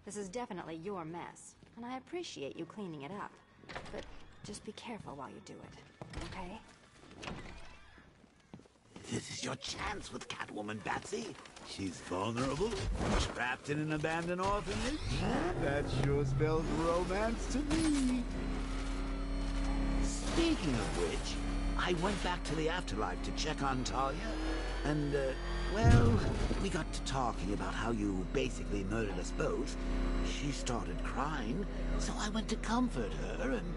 This is definitely your mess, and I appreciate you cleaning it up. But just be careful while you do it, okay? This is your chance with Catwoman, Batsy. She's vulnerable, trapped in an abandoned orphanage. That sure spells romance to me. Speaking of which, I went back to the afterlife to check on Talia, and, well, we got to talking about how you basically murdered us both. She started crying, so I went to comfort her, and,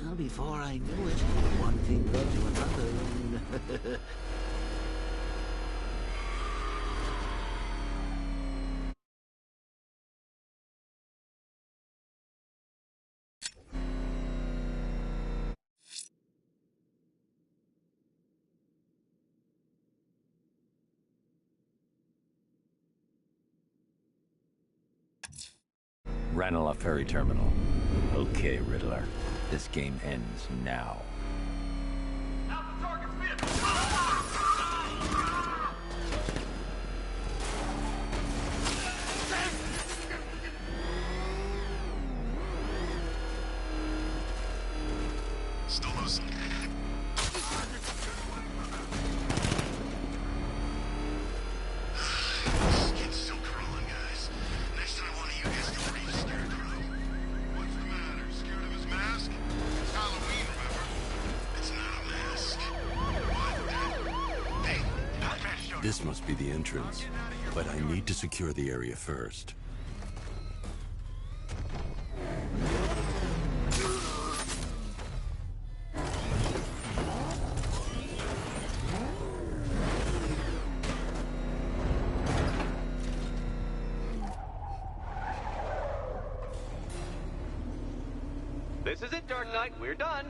well, before I knew it, one thing led to another, and... Ranelagh Ferry Terminal. Okay, Riddler. This game ends now. Still losing. Skin's still crawling, guys. Next time one of you gets to reach Scarecrow. What's the matter? Scared of his mask? It's Halloween, remember? It's not a mask. What? Hey, Batman showed This must be the entrance, but I need to secure the area first. This is it, Dark Knight. We're done.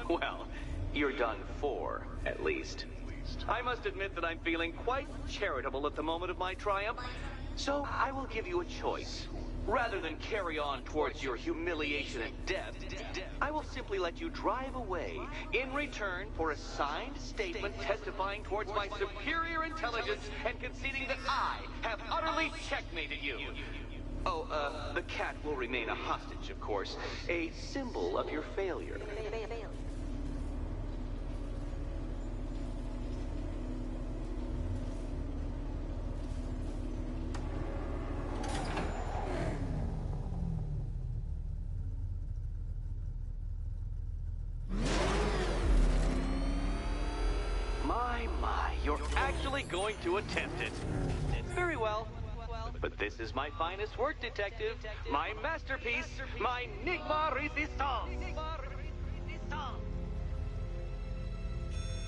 Well, you're done for, at least. I must admit that I'm feeling quite charitable at the moment of my triumph. So I will give you a choice. Rather than carry on towards your humiliation and death, I will simply let you drive away in return for a signed statement testifying towards my superior intelligence and conceding that I have utterly checkmated you. Oh, the cat will remain a hostage, of course. A symbol of your failure. My, you're actually going to attempt it. Very well. But this is my finest work, detective. My masterpiece. My Enigma Resistance.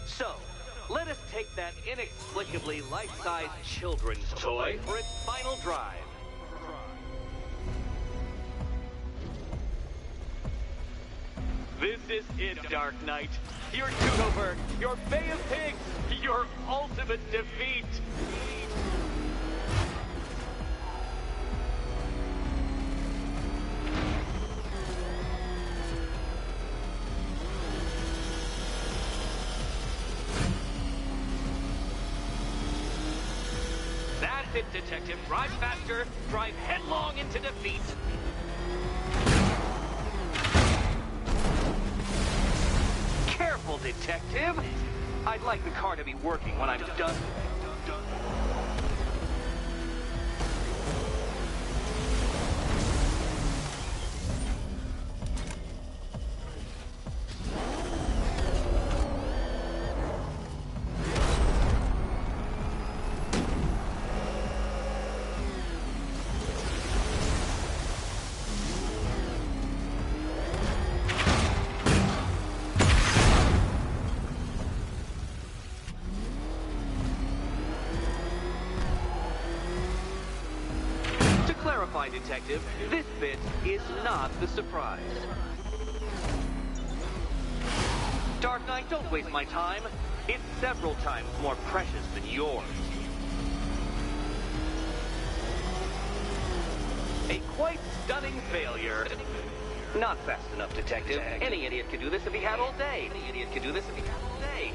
So, let us take that inexplicably life-sized children's toy for its final drive. This is it, Dark Knight. Your Judoberg, your Bay of Pigs, your ultimate defeat. That's it, Detective. Drive faster, drive headlong into defeat. Careful, Detective. I'd like the car to be working when I'm done. clarify, Detective, this bit is not the surprise. Dark Knight, don't waste my time. It's several times more precious than yours. A quite stunning failure. Not fast enough, Detective. Any idiot could do this if he had all day. Any idiot could do this if he had all day.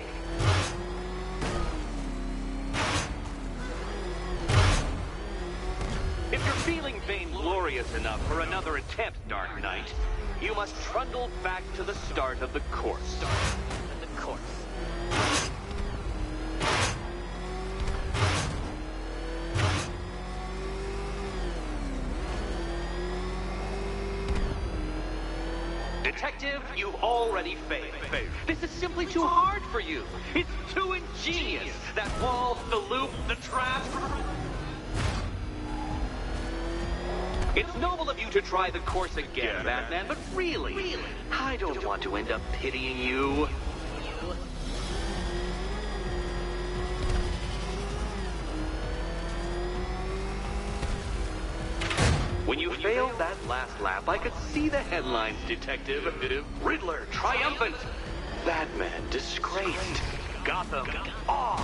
If you're feeling vainglorious enough for another attempt, Dark Knight, you must trundle back to the start of the course. Detective, you've already failed. This is simply too hard for you. It's too ingenious. That wall, the loop, the trap. It's noble of you to try the course again, Batman, but really, I don't want to end up pitying you. When you failed that last lap, I could see the headlines, Detective. Riddler triumphant. Batman disgraced. Gotham awed.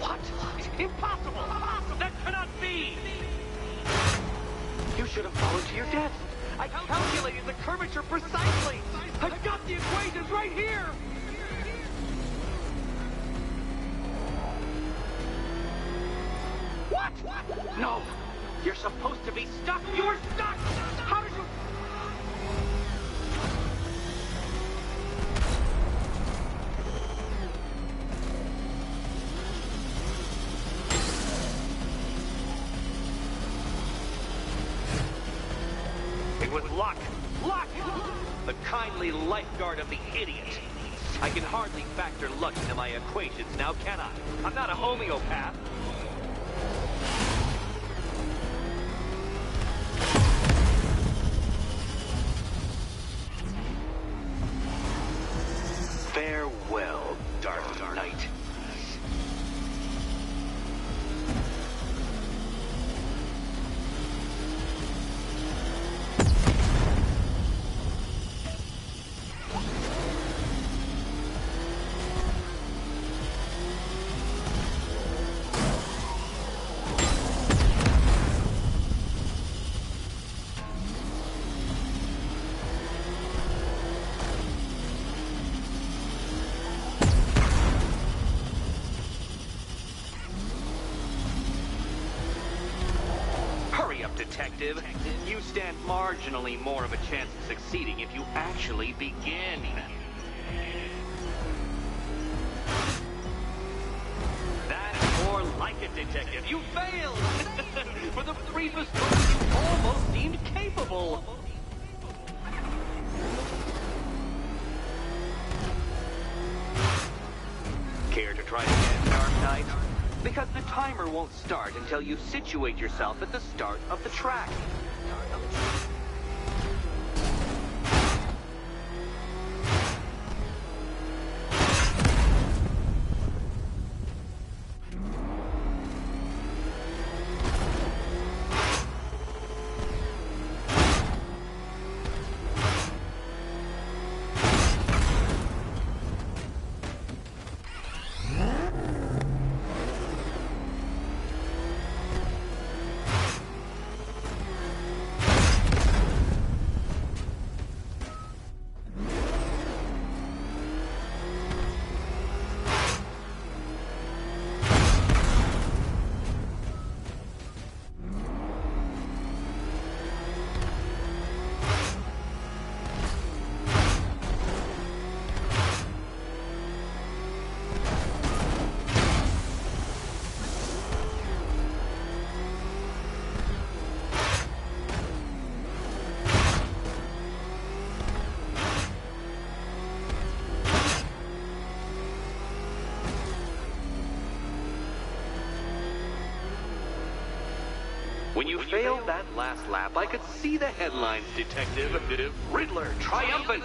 What? Impossible! That cannot be! You should have fallen to your death. I calculated the curvature precisely. I've got the equations right here. What? No. You're supposed to be stuck. You're stuck. How did you... It was luck. Luck! The kindly lifeguard of the idiot. I can hardly factor luck into my equations now, can I? I'm not a homeopath. Farewell, Dark Knight. Detective, you stand marginally more of a chance of succeeding if you actually begin. That's more like it, Detective. You failed! For the briefest moment, you almost seemed capable. Care to try again, Dark Knight? Because the timer won't start until you situate yourself at the start of the track. When you failed that last lap, I could see the headlines, Detective. Riddler triumphant.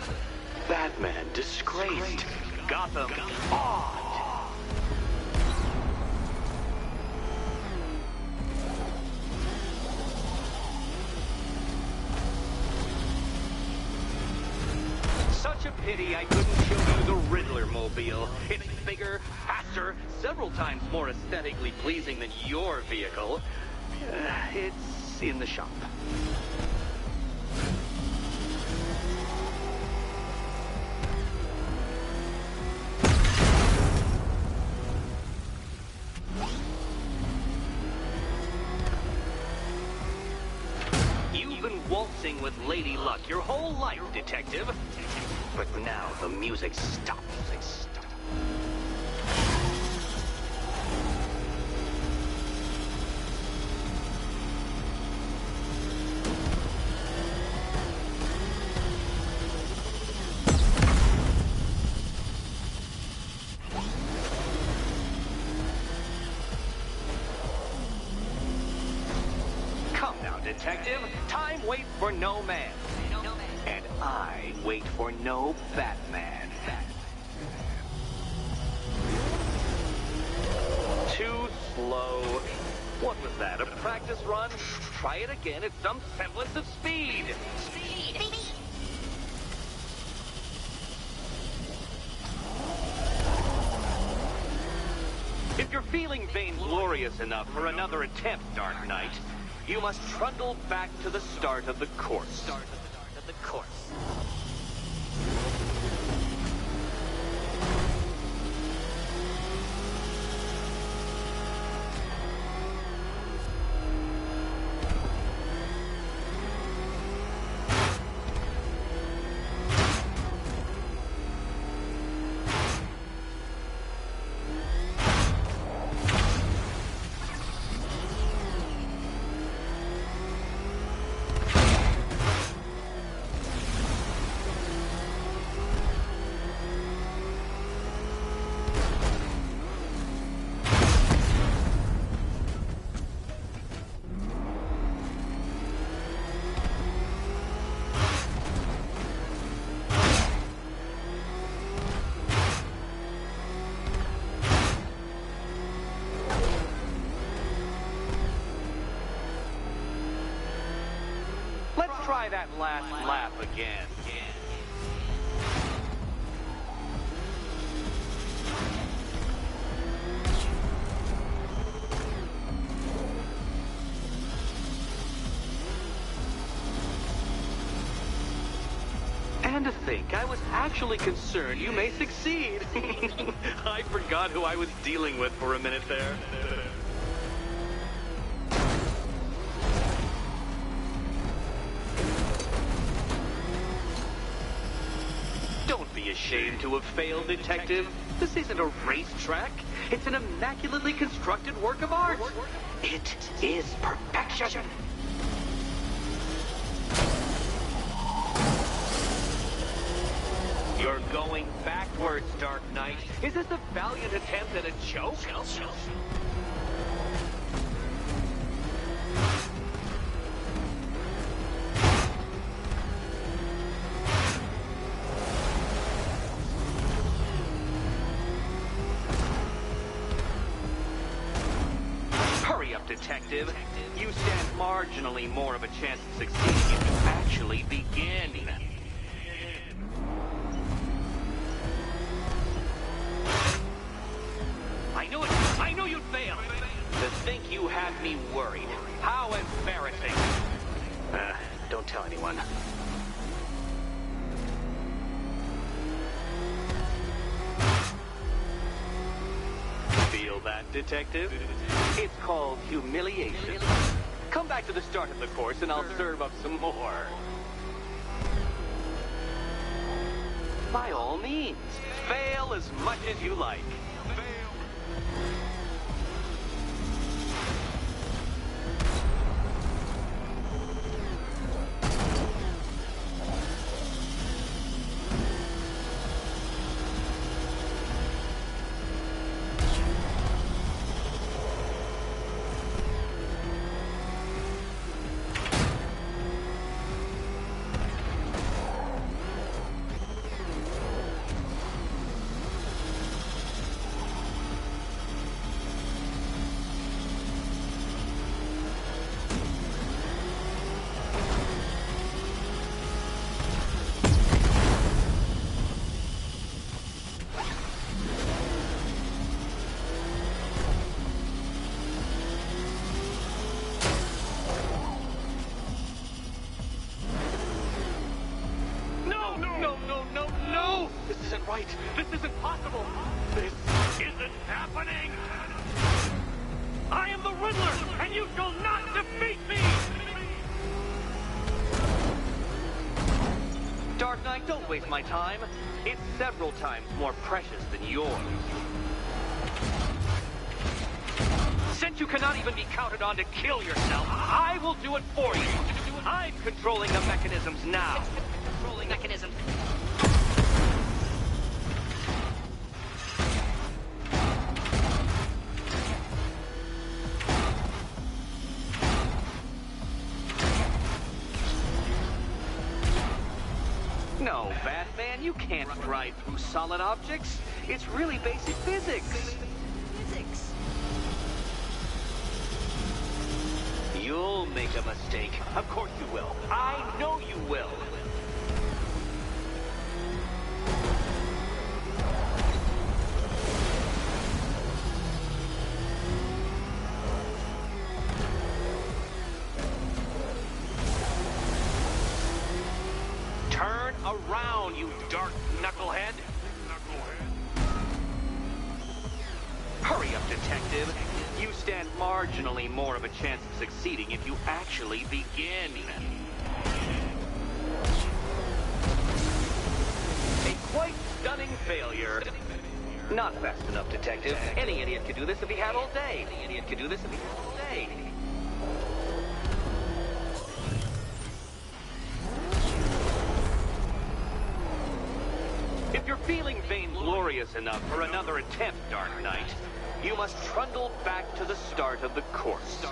Batman disgraced. Gotham awed. Such a pity I couldn't show you the Riddler mobile. It's bigger, faster, several times more aesthetically pleasing than your vehicle. It's in the shop. You've been waltzing with Lady Luck your whole life, Detective. But now the music stops. Come now, Detective. Time waits for no man. And I wait for no Batman. Too slow. What was that, a practice run? Try it again at some semblance of speed. If you're feeling vainglorious enough for another attempt, Dark Knight, you must trundle back to the start of the course. Let's try that last lap again. And to think, I was actually concerned you may succeed. I forgot who I was dealing with for a minute there. Don't be ashamed to have failed, Detective. This isn't a racetrack. It's an immaculately constructed work of art. It is perfection. You're going backwards, Dark Knight. Is this a valiant attempt at a joke? Hurry up, Detective. You stand marginally more of a chance of succeeding if you actually begin. I knew you'd fail. To think you had me worried. How embarrassing. Don't tell anyone. Feel that, Detective? It's called humiliation. Come back to the start of the course and I'll serve up some more. By all means, fail as much as you like. isn't right. This isn't possible. This isn't happening. I am the Riddler, and you shall not defeat me! Dark Knight, don't waste my time. It's several times more precious than yours. Since you cannot even be counted on to kill yourself, I will do it for you. I'm controlling the mechanisms now. Controlling mechanisms. No, Batman, you can't ride through solid objects. It's really basic physics. Physics. You'll make a mistake. Of course you will. I know you will. Turn around, you dark knucklehead. Hurry up, detective. You stand marginally more of a chance of succeeding if you actually begin. A quite stunning failure. Not fast enough, detective. Any idiot could do this if he had all day. Any idiot could do this if he had all day. If you're feeling vainglorious enough for another attempt, Dark Knight, you must trundle back to the start of the course.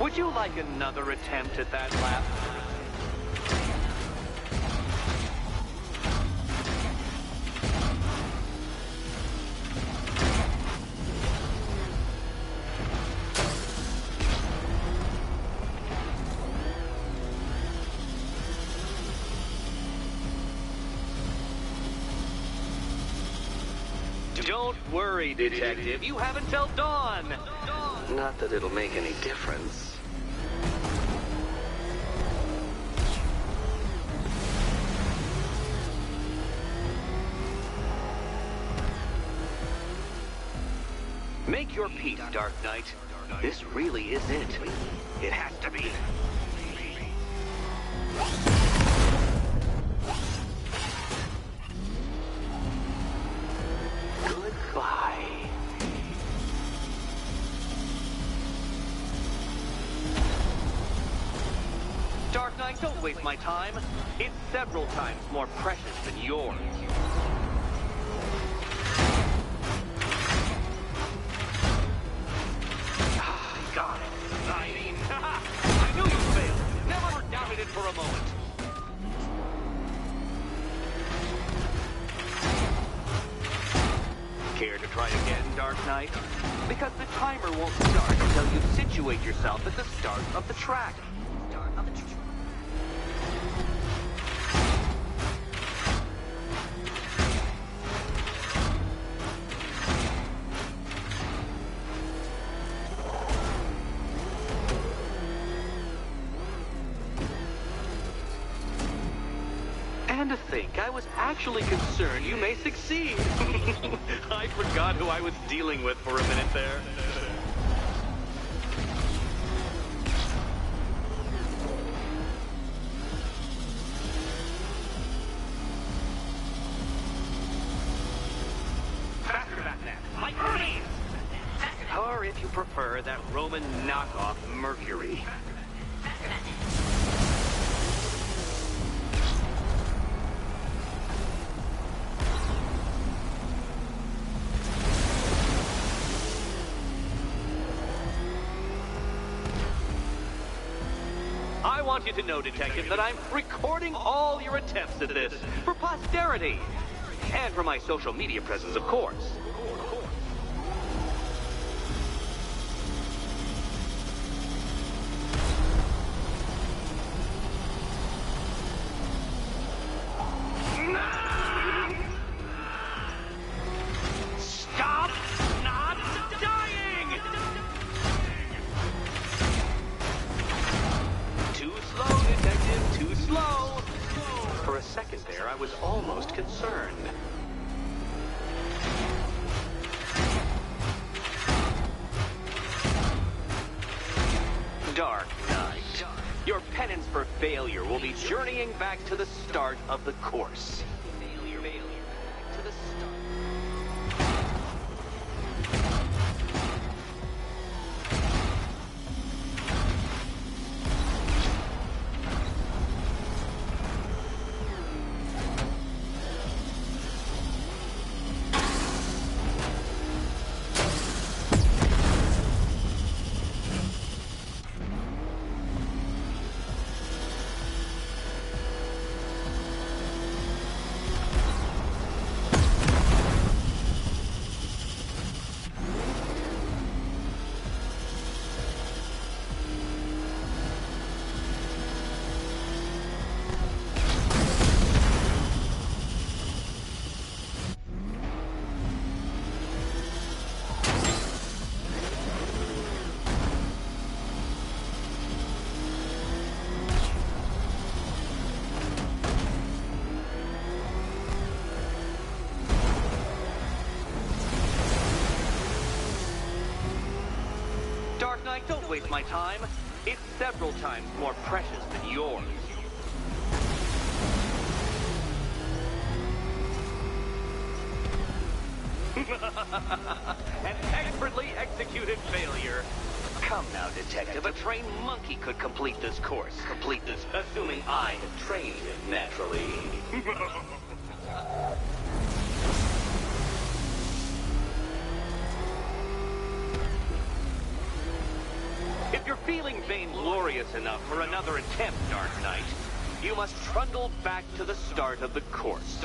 Would you like another attempt at that lap? Don't worry, Detective. You have until dawn. Not that it'll make any difference. Make your peace, Dark Knight. This really is it. It has to be. Goodbye. Dark Knight, don't waste my time. It's several times more precious than yours. try again, Dark Knight? Because the timer won't start until you situate yourself at the start of the track. And to think, I was actually concerned you may succeed. I forgot who I was dealing with for a minute there. Faster, Batman! My brain! Or if you prefer, that Roman knockoff Mercury. I want you to know, Detective, that I'm recording all your attempts at this for posterity. And for my social media presence, of course. Stop not dying! Too slow, Detective, too slow. For a second there, I was almost concerned. Dark Knight, your penance for failure will be journeying back to the start of the course. Failure back to the start. Dark Knight, don't waste my time. It's several times more precious than yours. An expertly executed failure. Come now, Detective. A trained monkey could complete this course. Assuming I had trained him, naturally. If you're feeling vainglorious enough for another attempt, Dark Knight, you must trundle back to the start of the course.